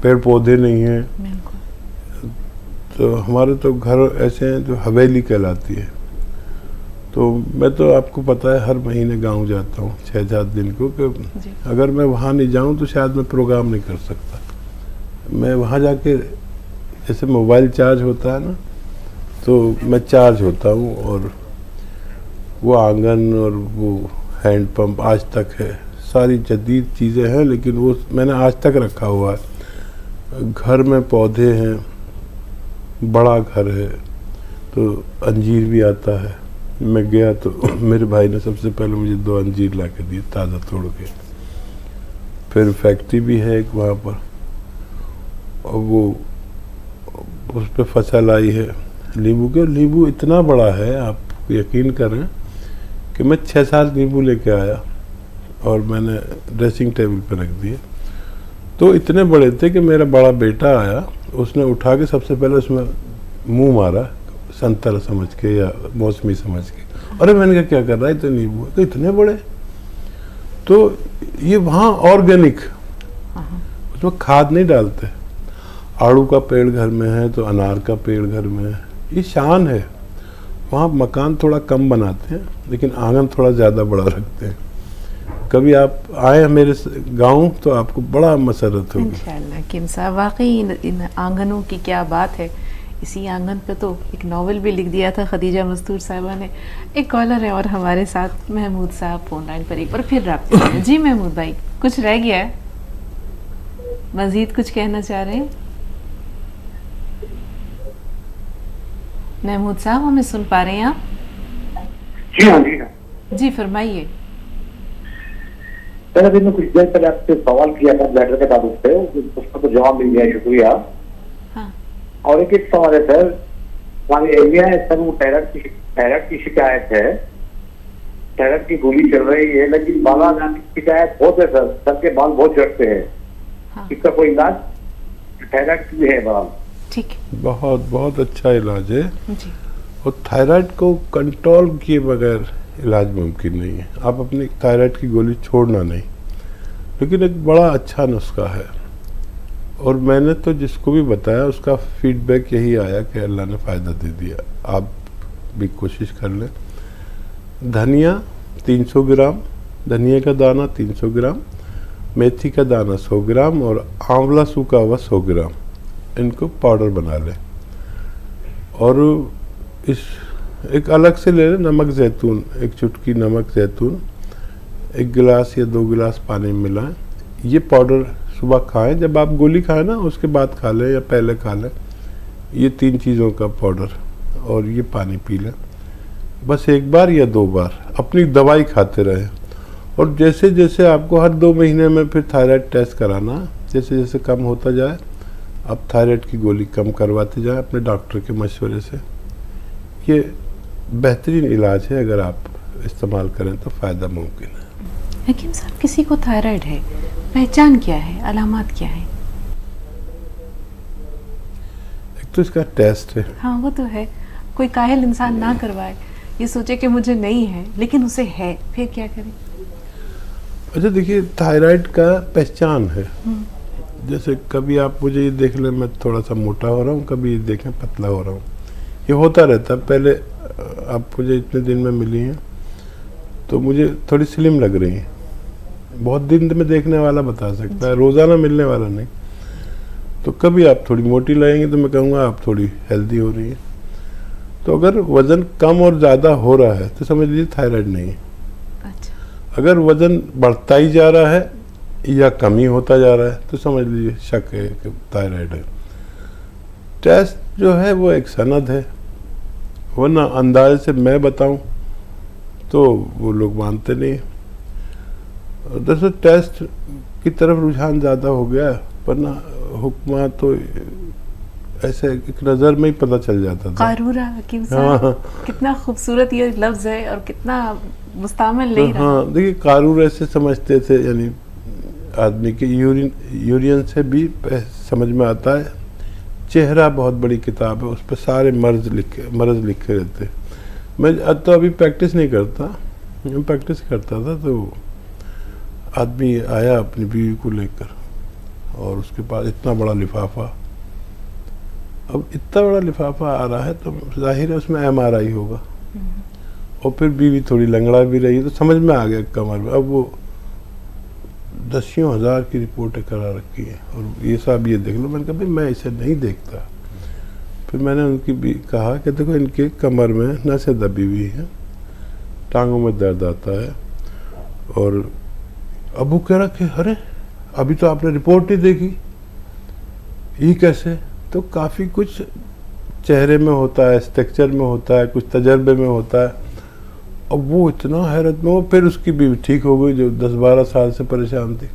पेड़ पौधे नहीं हैं। तो हमारे तो घर ऐसे हैं जो हवेली कहलाती है। तो मैं तो आपको पता है हर महीने गांव जाता हूँ 6-7 दिन को, कि अगर मैं वहाँ नहीं जाऊँ तो शायद मैं प्रोग्राम नहीं कर सकता। मैं वहाँ जाके जैसे मोबाइल चार्ज होता है ना, तो मैं चार्ज होता हूँ। और वो आंगन और वो हैंडपम्प आज तक है, सारी जदीद चीज़ें हैं, लेकिन वो मैंने आज तक रखा हुआ है। घर में पौधे हैं, बड़ा घर है, तो अंजीर भी आता है। मैं गया तो मेरे भाई ने सबसे पहले मुझे 2 अंजीर ला के दिए ताज़ा तोड़ के। फिर फैक्ट्री भी है एक वहाँ पर, और वो उस पर फसल आई है नींबू के। नींबू इतना बड़ा है, आप यकीन करें कि मैं 6-7 नींबू लेके आया और मैंने ड्रेसिंग टेबल पे रख दिए। तो इतने बड़े थे कि मेरा बड़ा बेटा आया, उसने उठा के सबसे पहले उसमें मुंह मारा, संतरा समझ के या मौसमी समझ के। अरे मैंने कहा क्या कर रहा है, तो नींबू तो इतने बड़े। तो ये वहाँ ऑर्गेनिक, उसमें खाद नहीं डालते। आड़ू का पेड़ घर में है तो अनार का पेड़ घर में है, ये शान है। वहाँ मकान थोड़ा कम बनाते हैं लेकिन आंगन थोड़ा ज़्यादा बड़ा रखते हैं। कभी आप आए मेरे गांव तो आपको बड़ा मसरत होगी इंशाअल्लाह। किम साहब, वाकई इन आंगनों की क्या बात है। इसी आंगन पे तो एक नावल भी लिख दिया था खदीजा मस्तूर साहिबा ने। एक कॉलर है और हमारे साथ महमूद साहब फोन लाइन पर एक बार फिर राब्ते में। जी महमूद भाई, कुछ रह गया है, मजीद कुछ कहना चाह रहे हैं? महमूद साहब, हमें सुन पा रहे हैं आप? जी हाँ, जी हाँ। जी फरमाइए। सर, अभी मैं कुछ देर पहले आपसे सवाल किया था लेटर के ताल्लुक से, उसका तो जवाब मिल गया, शुक्रिया। हाँ। और एक सवाल है सर, हमारे एरिया है सर, वो थायराइड की शिकायत है, थायराइड की गोली चल रही है, लेकिन बाल आने की शिकायत बहुत है सर, सर के बाल बहुत झड़ते हैं। हाँ। इसका कोई इलाज? थायराइड की है बाल। ठीक, बहुत बहुत अच्छा इलाज है जी। और थायराइड को कंट्रोल किए बगैर इलाज मुमकिन नहीं है। आप अपनी थायराइड की गोली छोड़ना नहीं, लेकिन एक बड़ा अच्छा नुस्खा है। और मैंने तो जिसको भी बताया उसका फीडबैक यही आया कि अल्लाह ने फ़ायदा दे दिया। आप भी कोशिश कर लें। धनिया 300 ग्राम, धनिया का दाना 300 ग्राम, मेथी का दाना 100 ग्राम और आंवला सूखा हुआ 100 ग्राम, इनको पाउडर बना लें। और इस एक अलग से ले लें नमक जैतून, एक चुटकी नमक जैतून 1 गिलास या 2 गिलास पानी में मिलाएं। ये पाउडर सुबह खाएं, जब आप गोली खाएं ना उसके बाद खा लें या पहले खा लें। ये 3 चीज़ों का पाउडर और ये पानी पी लें, बस 1 बार या 2 बार। अपनी दवाई खाते रहें और जैसे जैसे आपको हर 2 महीने में फिर थायराइड टेस्ट कराना, जैसे जैसे कम होता जाए आप थायराइड की गोली कम करवाते जाएं अपने डॉक्टर के मशवरे से। ये बेहतरीन इलाज है, अगर आप इस्तेमाल करें तो फ़ायदा मुमकिन है। हकीम साहब, किसी को थायराइड है, पहचान क्या है, अलामत क्या है? एक तो इसका टेस्ट है। हाँ वो तो है, कोई काहिल इंसान ना करवाए, ये सोचे कि मुझे नहीं है लेकिन उसे है, फिर क्या करें? अच्छा देखिए, थायराइड का पहचान है। जैसे कभी आप मुझे ये देख लें मैं थोड़ा सा मोटा हो रहा हूँ, कभी ये देखें पतला हो रहा हूँ, ये होता रहता है। पहले आप मुझे इतने दिन में मिली हैं तो मुझे थोड़ी स्लिम लग रही हैं, बहुत दिन में देखने वाला बता सकता है, रोज़ाना मिलने वाला नहीं। तो कभी आप थोड़ी मोटी लगेंगे तो मैं कहूँगा आप थोड़ी हेल्दी हो रही हैं। तो अगर वज़न कम और ज़्यादा हो रहा है तो समझ लीजिए थायराइड नहीं है। अच्छा। अगर वज़न बढ़ता ही जा रहा है या कमी होता जा रहा है तो समझ लीजिए शक है कि थायराइड है। टेस्ट जो है वो एक सनद है, वरना अंदाजे से मैं बताऊं तो वो लोग मानते नहीं। दरअसल टेस्ट की तरफ रुझान ज़्यादा हो गया, वरना हुक्मा तो ऐसे एक नज़र में ही पता चल जाता था। कारूरा हकीम साहब, कितना खूबसूरत ये लफ्ज़ है और कितना मुस्तामिल नहीं रहा। हाँ देखिए, कारूर ऐसे समझते थे, यानी आदमी के यूरियन से भी समझ में आता है। चेहरा बहुत बड़ी किताब है, उस पर सारे मर्ज लिखे रहते। मैं तो अभी प्रैक्टिस नहीं करता, मैं प्रैक्टिस करता था तो आदमी आया अपनी बीवी को लेकर और उसके पास इतना बड़ा लिफाफा। अब इतना बड़ा लिफाफा आ रहा है तो जाहिर है उसमें MRI होगा, और फिर बीवी थोड़ी लंगड़ा भी रही तो समझ में आ गया कमर में। अब वो 10,000 हज़ार की रिपोर्टें करा रखी है और ये सब ये देख लो। मैंने कहा भाई मैं इसे नहीं देखता। फिर मैंने उनकी भी कहा कि देखो इनके कमर में नसें दबी हुई हैं, टांगों में दर्द आता है। और अब वो कह रहा कि अरे अभी तो आपने रिपोर्ट नहीं देखी, ये कैसे? तो काफ़ी कुछ चेहरे में होता है, स्ट्रक्चर में होता है, कुछ तजर्बे में होता है। अब वो इतना हैरत में हो, फिर उसकी बीवी ठीक हो गई जो 10-12 साल से परेशान थी।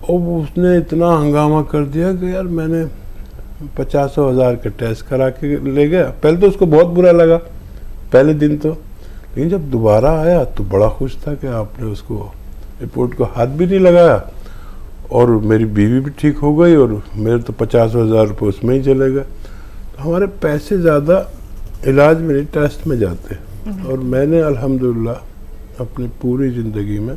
और उसने इतना हंगामा कर दिया कि यार मैंने 50 हज़ार का टेस्ट करा के ले गया। पहले तो उसको बहुत बुरा लगा पहले दिन तो, लेकिन जब दोबारा आया तो बड़ा खुश था कि आपने उसको रिपोर्ट को हाथ भी नहीं लगाया और मेरी बीवी भी ठीक हो गई और मेरे तो 50 हज़ार रुपये उसमें ही चले गए। तो हमारे पैसे ज़्यादा इलाज में नहीं, टेस्ट में जाते। और मैंने अल्हम्दुलिल्लाह अपनी पूरी ज़िंदगी में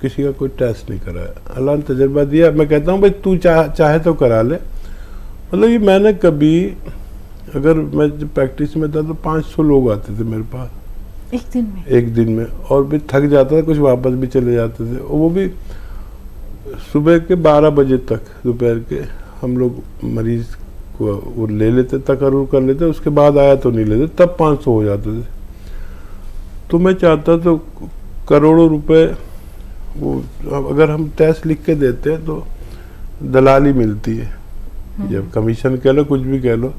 किसी का कोई टेस्ट नहीं कराया। अल्लाह ने तजर्बा दिया। मैं कहता हूँ भाई तू चाहे तो करा ले। मतलब ये मैंने कभी, अगर मैं जब प्रैक्टिस में था तो 500 लोग आते थे मेरे पास एक दिन में, और भी थक जाता था, कुछ वापस भी चले जाते थे। और वो भी सुबह के 12 बजे तक, दोपहर के हम लोग मरीज़ को वो ले लेते, तकर्रुर कर लेते, उसके बाद आया तो नहीं लेते, तब 500 हो जाते थे। तो मैं चाहता तो करोड़ों रुपए वो, अगर हम टेस्ट लिख के देते हैं तो दलाली मिलती है, जब कमीशन कह लो, कुछ भी कह लो।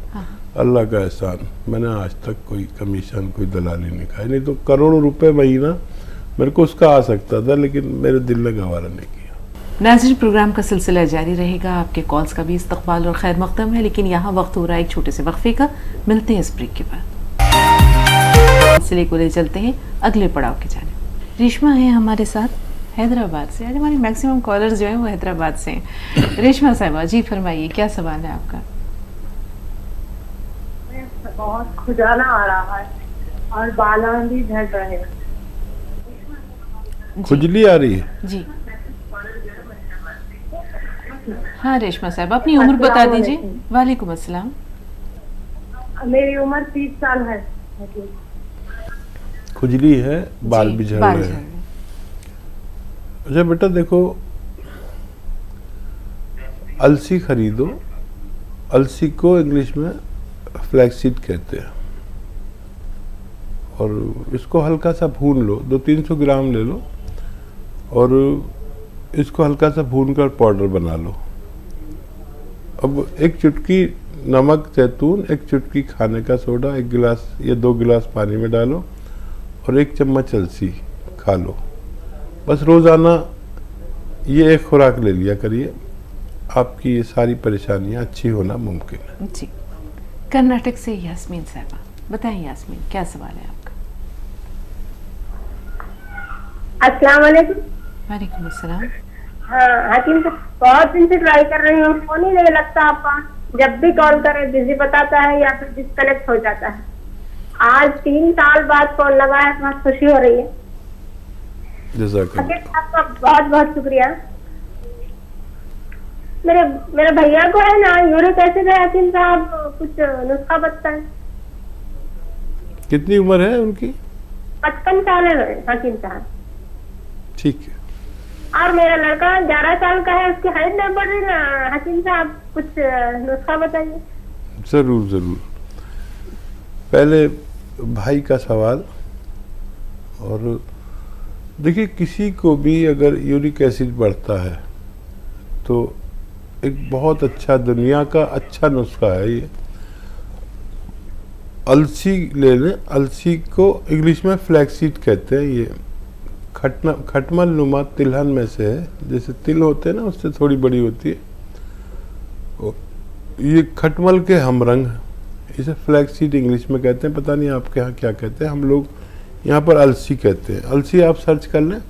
अल्लाह का एहसान, मैंने आज तक कोई कमीशन, कोई दलाली नहीं खाई। नहीं तो करोड़ों रुपए महीना मेरे को उसका आ सकता था, लेकिन मेरे दिल ने गवारा नहीं किया। नाज़रीन, प्रोग्राम का सिलसिला जारी रहेगा, आपके कॉल्स का भी इस्तकबाल और खैर मकदम है, लेकिन यहाँ वक्त हो रहा है एक छोटे से वक्फे का। मिलते हैं इस ब्रेक के बाद। सिलसिले को ले चलते हैं अगले पड़ाव की जानिब। रेशमा है हमारे साथ हैदराबाद से। आज हमारे मैक्सिमम कॉलर्स जो हैं वो हैदराबाद से हैं। रेशमा साहिबा जी फरमाइए, क्या सवाल है आपका? बहुत खुजाना आ रहा है और बालान भी झड़ रहे हैं। खुजली आ रही है जी। हाँ रेशमा साहब, अपनी उम्र बता दीजिए। वालेकुम अस्सलाम। मेरी उम्र 30 साल है। खुजली है, बाल भी झड़ रहे हैं। अच्छा बेटा देखो, अलसी खरीदो। अलसी को इंग्लिश में फ्लैक्सीड कहते हैं। और इसको हल्का सा भून लो, 200-300 ग्राम ले लो और इसको हल्का सा भून कर पाउडर बना लो। अब एक चुटकी नमक जैतून, एक चुटकी खाने का सोडा, 1 गिलास या 2 गिलास पानी में डालो और 1 चम्मच अलसी खा लो। बस रोज़ाना ये एक खुराक ले लिया करिए, आपकी ये सारी परेशानियां अच्छी होना मुमकिन है। जी, कर्नाटक से यास्मीन साहबा, बताएं यास्मीन क्या सवाल है आपका? अस्सलाम वालेकुम। वालेकुम अस्सलाम। हाँ हकीम साहब, बहुत दिन से ट्राई कर रही हूँ, फोन ही नहीं लगता आपका। जब भी कॉल करे बिजी बताता है या फिर डिस्कनेक्ट हो जाता है। आज 3 साल बाद फोन लगा है, बहुत खुशी हो रही है। हकीम साहब का बहुत बहुत शुक्रिया। मेरे भैया को है ना यूरिक एसिड है हकीम साहब, कुछ नुस्खा बताएं। कितनी उम्र है उनकी? 55 साल है हकीम साहब। ठीक है। और मेरा लड़का 11 साल का है, उसकी हाइट नहीं बढ़ रही ना हकीम साहब, कुछ नुस्खा बताइए। ज़रूर ज़रूर। पहले भाई का सवाल, और देखिए किसी को भी अगर यूरिक एसिड बढ़ता है तो एक बहुत अच्छा, दुनिया का अच्छा नुस्खा है ये। अलसी ले लें, अलसी को इंग्लिश में फ्लैक्सीड कहते हैं। ये खटमल नुमा तिलहन में से है, जैसे तिल होते हैं ना उससे थोड़ी बड़ी होती है। ये खटमल के हमरंग, इसे फ्लैक्सीड इंग्लिश में कहते हैं, पता नहीं आपके यहाँ क्या कहते हैं, हम लोग यहाँ पर अलसी कहते हैं। अलसी आप सर्च कर लें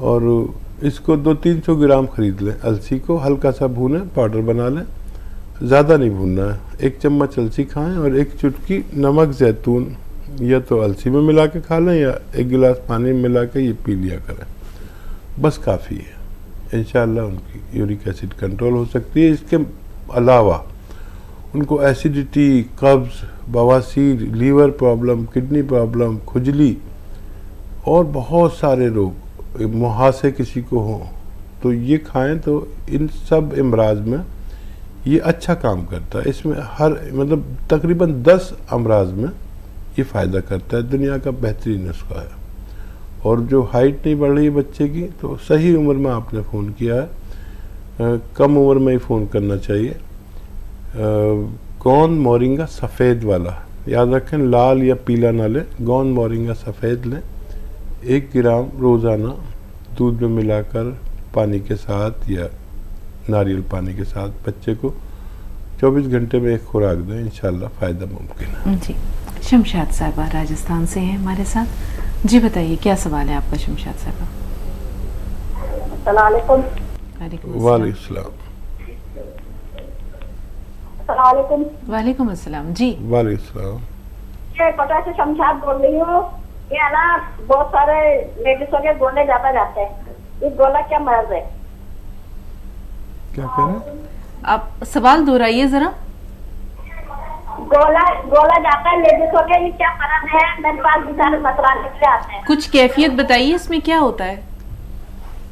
और इसको 200-300 ग्राम खरीद लें। अलसी को हल्का सा भूनें, पाउडर बना लें, ज़्यादा नहीं भूनना है। 1 चम्मच अलसी खाएं और 1 चुटकी नमक जैतून या तो अलसी में मिला के खा लें या 1 गिलास पानी में मिला के ये पी लिया करें, बस काफ़ी है। इंशाअल्लाह उनकी यूरिक एसिड कंट्रोल हो सकती है। इसके अलावा उनको एसिडिटी, कब्ज़, बवासीर, लीवर प्रॉब्लम, किडनी प्रॉब्लम, खुजली और बहुत सारे रोग, मुहासे किसी को हो तो ये खाएं तो इन सब अमराज में ये अच्छा काम करता है। इसमें हर मतलब तकरीबन 10 अमराज में ये फ़ायदा करता है। दुनिया का बेहतरीन नुस्खा है। और जो हाइट नहीं बढ़ रही है बच्चे की, तो सही उम्र में आपने फ़ोन किया है, कम उम्र में ही फ़ोन करना चाहिए। गोंद मोरिंगा सफ़ेद वाला, याद रखें, लाल या पीला ना लें, गोंद मोरिंगा सफ़ेद लें। 1 ग्राम रोज़ाना दूध में मिलाकर पानी के साथ या नारियल पानी के साथ बच्चे को 24 घंटे में एक खुराक दें, इंशाल्लाह फ़ायदा मुमकिन है। जी, शमशाद साहबा राजस्थान से हैं हमारे साथ। जी बताइए क्या सवाल है आपका शमशाद साहबा? वालेकुम अस्सलाम। जी वालेकुम। ये पता से शमशाद बोल रही हूँ। ये है ना बहुत सारे लेडीजों के गोले ज्यादा जाते हैं, इस गोला क्या मर्ज है? क्या कह रहे हैं आप? सवाल दोहराइए जरा। गोला जाता है लेडीजों के, ये क्या मर्ज है? मेरे पास बेचारे मतवाने के लिए आते हैं। कुछ कैफियत बताइए, इसमें क्या होता है?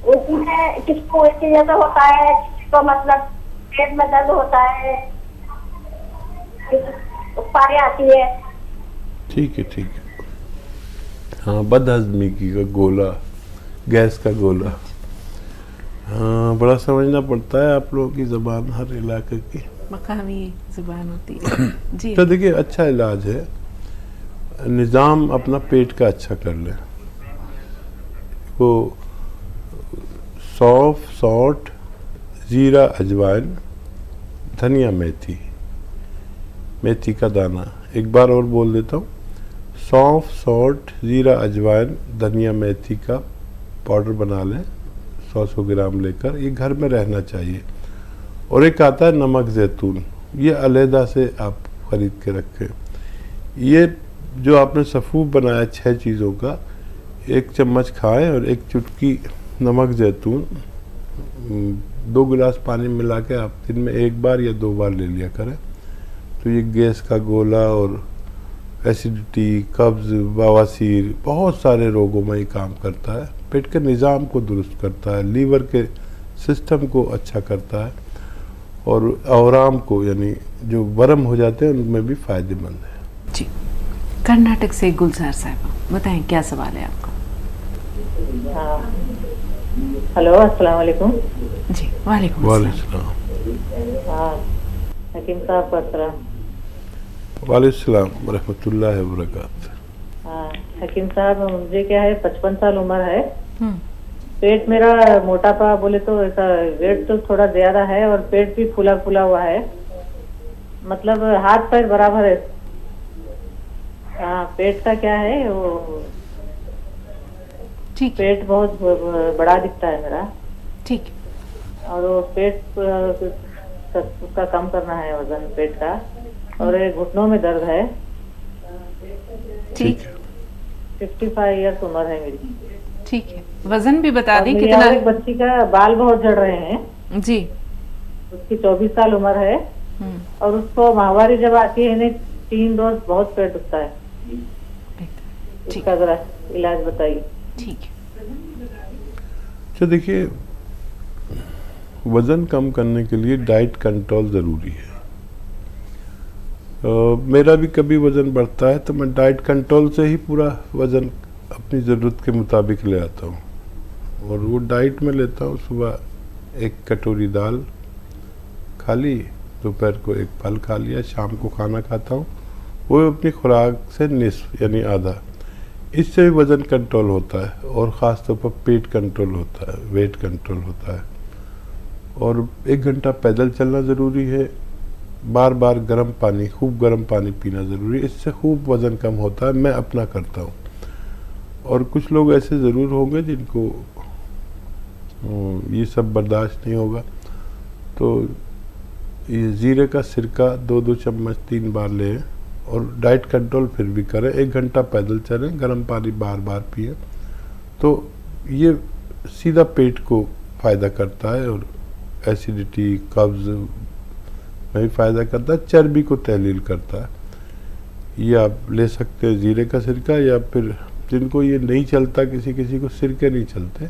उसमें किसको इसकी जैसा होता है, किसी को मतलब पेट में दर्द होता है, पारी आती है। ठीक है ठीक है। हाँ, बदहजमी की का गोला, गैस का गोला। हाँ, बड़ा समझना पड़ता है आप लोगों की ज़बान, हर इलाके की मकामी ज़बान होती है। जी तो देखिए अच्छा इलाज है, निज़ाम अपना पेट का अच्छा कर लें। वो सौंफ, सौंठ, ज़ीरा, अजवाइन, धनिया, मेथी का दाना, एक बार और बोल देता हूँ, सौंफ, सौंठ, ज़ीरा, अजवाइन, धनिया, मेथी का पाउडर बना लें 100 ग्राम लेकर, ये घर में रहना चाहिए। और एक आता है नमक जैतून, ये अलहदा से आप ख़रीद के रखें। ये जो आपने सफ़ूफ बनाया 6 चीज़ों का, 1 चम्मच खाएं और 1 चुटकी नमक जैतून 2 गिलास पानी मिला के आप दिन में 1 बार या 2 बार ले लिया करें। तो ये गैस का गोला और एसिडिटी, कब्ज़, बवासीर, बहुत सारे रोगों में ये काम करता है। पेट के निज़ाम को दुरुस्त करता है, लीवर के सिस्टम को अच्छा करता है और आराम को, यानी जो वरम हो जाते हैं उनमें भी फ़ायदेमंद है। जी, कर्नाटक से गुलजार साहब, बताएं क्या सवाल है आपका? हाँ, हेलो, अस्सलाम वालेकुम। जी, वालेकुम वालेकुम। हाँ, हकीम साहब का सलाम। वालेकुम रहमतुल्लाह व बरकात। हाँ, हकीम साहब, मुझे क्या है 55 साल उम्र है। पेट मेरा मोटापा बोले तो ऐसा, वेट तो थोड़ा ज्यादा है और पेट भी फूला फूला हुआ है, मतलब हाथ पैर बराबर है। हाँ, पेट का क्या है वो, ठीक, पेट बहुत बड़ा दिखता है मेरा। ठीक, और वो पेट का कम करना है, वजन पेट का, और ये घुटनों में दर्द है। ठीक, 55 इयर्स उम्र है मेरी। ठीक है, वजन भी बता दें मेरी कितना? और एक बच्ची का बाल बहुत झड़ रहे हैं जी। उसकी 24 साल उम्र है और उसको माहवारी जब आती है नहीं 3 रोज बहुत पेट दुखता है। इसका जरा इलाज बताइए। ठीक। तो देखिए, वज़न कम करने के लिए डाइट कंट्रोल ज़रूरी है। मेरा भी कभी वज़न बढ़ता है तो मैं डाइट कंट्रोल से ही पूरा वज़न अपनी ज़रूरत के मुताबिक ले आता हूँ। और वो डाइट में लेता हूँ, सुबह 1 कटोरी दाल खा ली, दोपहर को 1 फल खा लिया, शाम को खाना खाता हूँ, वो अपनी खुराक से निस्फ यानी आधा। इससे भी वज़न कंट्रोल होता है और ख़ास तौर पर पेट कंट्रोल होता है, वेट कंट्रोल होता है। और 1 घंटा पैदल चलना ज़रूरी है। बार बार गर्म पानी, खूब गर्म पानी पीना ज़रूरी है, इससे खूब वज़न कम होता है। मैं अपना करता हूँ। और कुछ लोग ऐसे ज़रूर होंगे जिनको ये सब बर्दाश्त नहीं होगा, तो ये ज़ीरे का सिरका 2-2 चम्मच 3 बार लें और डाइट कंट्रोल फिर भी करें। 1 घंटा पैदल चलें, गर्म पानी बार बार पिए, तो ये सीधा पेट को फ़ायदा करता है और एसिडिटी, कब्ज़ में भी फ़ायदा करता है, चर्बी को तहलील करता है। ये आप ले सकते हैं ज़ीरे का सिरका, या फिर जिनको ये नहीं चलता, किसी किसी को सिरके नहीं चलते,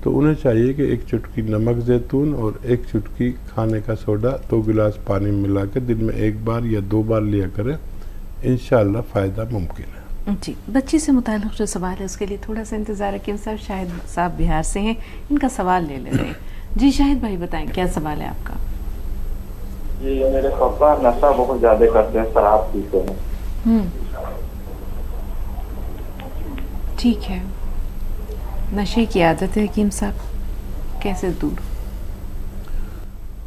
तो उन्हें चाहिए कि 1 चुटकी नमक ज़ैतून और 1 चुटकी खाने का सोडा 2 गिलास पानी मिला के दिन में 1 बार या 2 बार लिया करें। इंशाअल्लाह फ़ायदा मुमकिन है। जी, बच्ची से मुताल्लिक़ जो सवाल है उसके लिए थोड़ा सा इंतज़ार रखिए साहब। शाहिद साहब बिहार से हैं, इनका सवाल ले लेते हैं। जी शाहिद भाई, बताएं क्या सवाल है आपका? जी, मेरे पापा नशा बहुत ज़्यादा करते हैं, शराब पीते हैं। ठीक है, नशे की आदत है हकीम साहब, कैसे दूर?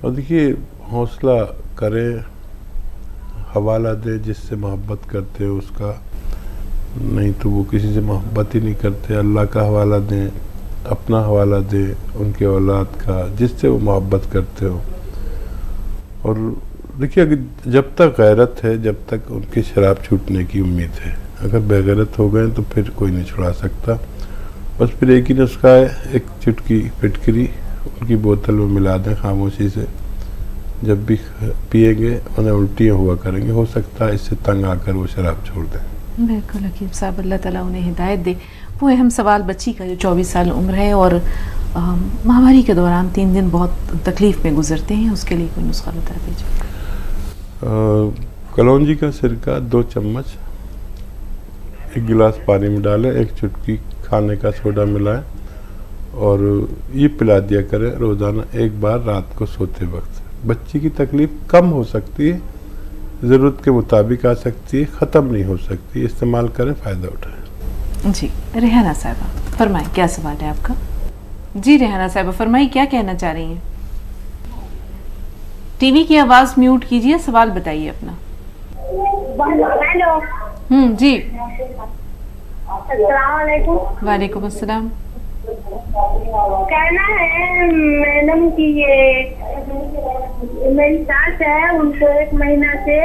और देखिए, हौसला करें, हवाला दें जिससे मोहब्बत करते हैं उसका, नहीं तो वो किसी से मोहब्बत ही नहीं करते। अल्लाह का हवाला दें, अपना हवाला दें, उनके औलाद का, जिससे वो मोहब्बत करते हो। और देखिए, जब तक गैरत है, जब तक उनकी शराब छूटने की उम्मीद है। अगर बेगैरत हो गए तो फिर कोई नहीं छुड़ा सकता। बस फिर एक ही नुस्खा है, 1 चुटकी फिटकरी उनकी बोतल में मिला दें खामोशी से। जब भी पिएंगे उन्हें उल्टियाँ हुआ करेंगे, हो सकता है इससे तंग आकर वो शराब छोड़ दें। बिल्कुल हकीम साहब, अल्लाह ताला उन्हें हिदायत दे। वो अहम सवाल बच्ची का जो 24 साल उम्र है और महामारी के दौरान 3 दिन बहुत तकलीफ़ में गुजरते हैं, उसके लिए कोई नुस्खा बता दीजिए। कलौंजी का सिरका 2 चम्मच 1 गिलास पानी में डालें, 1 चुटकी खाने का सोडा मिलाएं और ये पिला दिया करें रोज़ाना 1 बार रात को सोते वक्त। बच्ची की तकलीफ़ कम हो सकती है, ज़रूरत के मुताबिक आ सकती है, ख़त्म नहीं हो सकती। इस्तेमाल करें, फ़ायदा उठाएं। जी, रेहाना साहबा फरमाएं क्या सवाल है आपका? जी रेहाना साहबा फरमाइए, क्या कहना चाह रही हैं? टीवी की आवाज़ म्यूट कीजिए, सवाल बताइए अपना। हेलो। जी। अस्सलाम वालेकुम। वालेकुम अस्सलाम। कहना है मैडम कि ये मेरी सास है, उनको 1 महीना से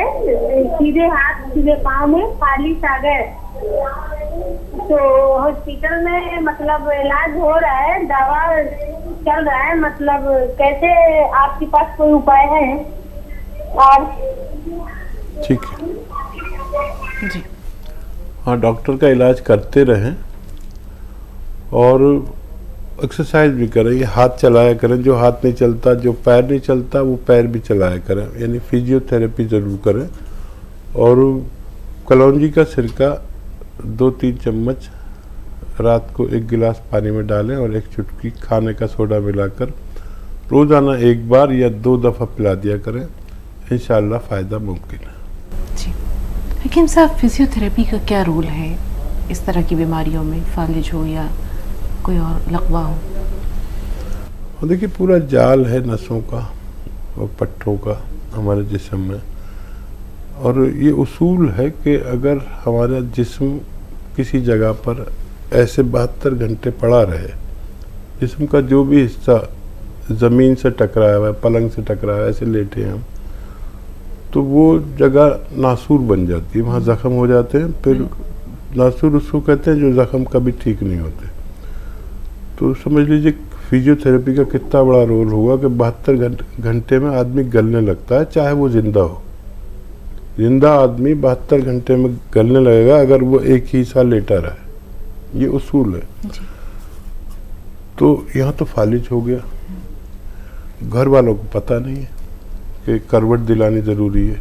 सीधे हाथ सीधे पाँव में फालिश आ गए, तो हॉस्पिटल में मतलब इलाज हो रहा है, दवा चल रहा है, मतलब कैसे आपके पास कोई उपाय है? और ठीक है जी, हाँ, डॉक्टर का इलाज करते रहें और एक्सरसाइज भी करें। ये हाथ चलाया करें, जो हाथ नहीं चलता, जो पैर नहीं चलता, वो पैर भी चलाया करें, यानी फिजियोथेरेपी ज़रूर करें। और कलौंजी का सिरका 2-3 चम्मच रात को 1 गिलास पानी में डालें और 1 चुटकी खाने का सोडा मिलाकर रोज़ाना 1 बार या 2 दफ़ा पिला दिया करें। इंशाअल्लाह फ़ायदा मुमकिन है। जी हकीम साहब, फिजियोथेरेपी का क्या रोल है इस तरह की बीमारियों में, फालिज हो या कोई और लकवा हो? और देखिए, पूरा जाल है नसों का और पट्टों का हमारे जिस्म में, और ये उसूल है कि अगर हमारा जिस्म किसी जगह पर ऐसे 72 घंटे पड़ा रहे, जिस्म का जो भी हिस्सा ज़मीन से टकराया हुआ है, पलंग से टकराया, ऐसे लेटे हैं हम, तो वो जगह नासूर बन जाती है, वहाँ ज़ख्म हो जाते हैं। फिर नासूर उसको कहते हैं जो ज़ख्म कभी ठीक नहीं होते। तो समझ लीजिए फिजियोथेरेपी का कितना बड़ा रोल होगा कि 72 घंटे में आदमी गलने लगता है, चाहे वो ज़िंदा हो। ज़िंदा आदमी 72 घंटे में गलने लगेगा अगर वो एक ही साल लेटा रहे। ये उसूल है। तो यहाँ तो फालिज हो गया, घर वालों को पता नहीं है कि करवट दिलानी ज़रूरी है,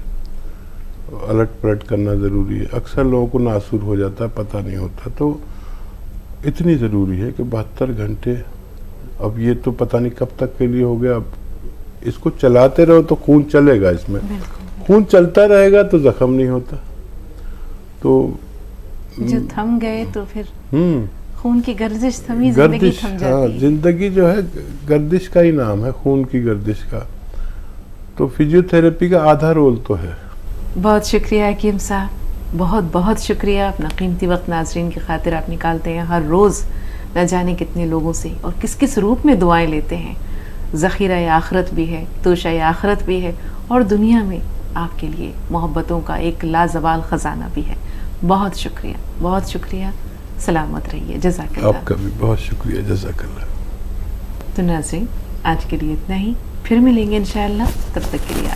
अलट पलट करना ज़रूरी है। अक्सर लोगों को नासूर हो जाता है, पता नहीं होता। तो इतनी ज़रूरी है कि 72 घंटे, अब ये तो पता नहीं कब तक के लिए हो गया। अब इसको चलाते रहो तो खून चलेगा, इसमें खून चलता रहेगा तो जख्म नहीं होता। तो जो थम गए तो फिर खून की गर्दिश थमी, जिंदगी थम जाती है। जिंदगी जो है गर्दिश का ही नाम है, खून की गर्दिश का। तो फिजियोथेरेपी का आधा रोल तो है। बहुत शुक्रिया हकीम साहब, बहुत बहुत शुक्रिया। अपना कीमती वक्त नाजरीन की खातिर आप निकालते हैं। हर रोज़ न जाने कितने लोगों से और किस किस रूप में दुआएं लेते हैं। ज़ख़ीरा आखिरत भी है, तोशा आखिरत भी है, और दुनिया में आपके लिए मोहब्बतों का एक लाजवाल ख़जाना भी है। बहुत शुक्रिया, बहुत शुक्रिया। सलामत रहिए। जज़ाकल्लाह। आपका भी बहुत शुक्रिया। जज़ाकल्लाह। तो नाज़रीन, आज के लिए इतना ही, फिर मिलेंगे इंशाअल्लाह। तब तक के लिए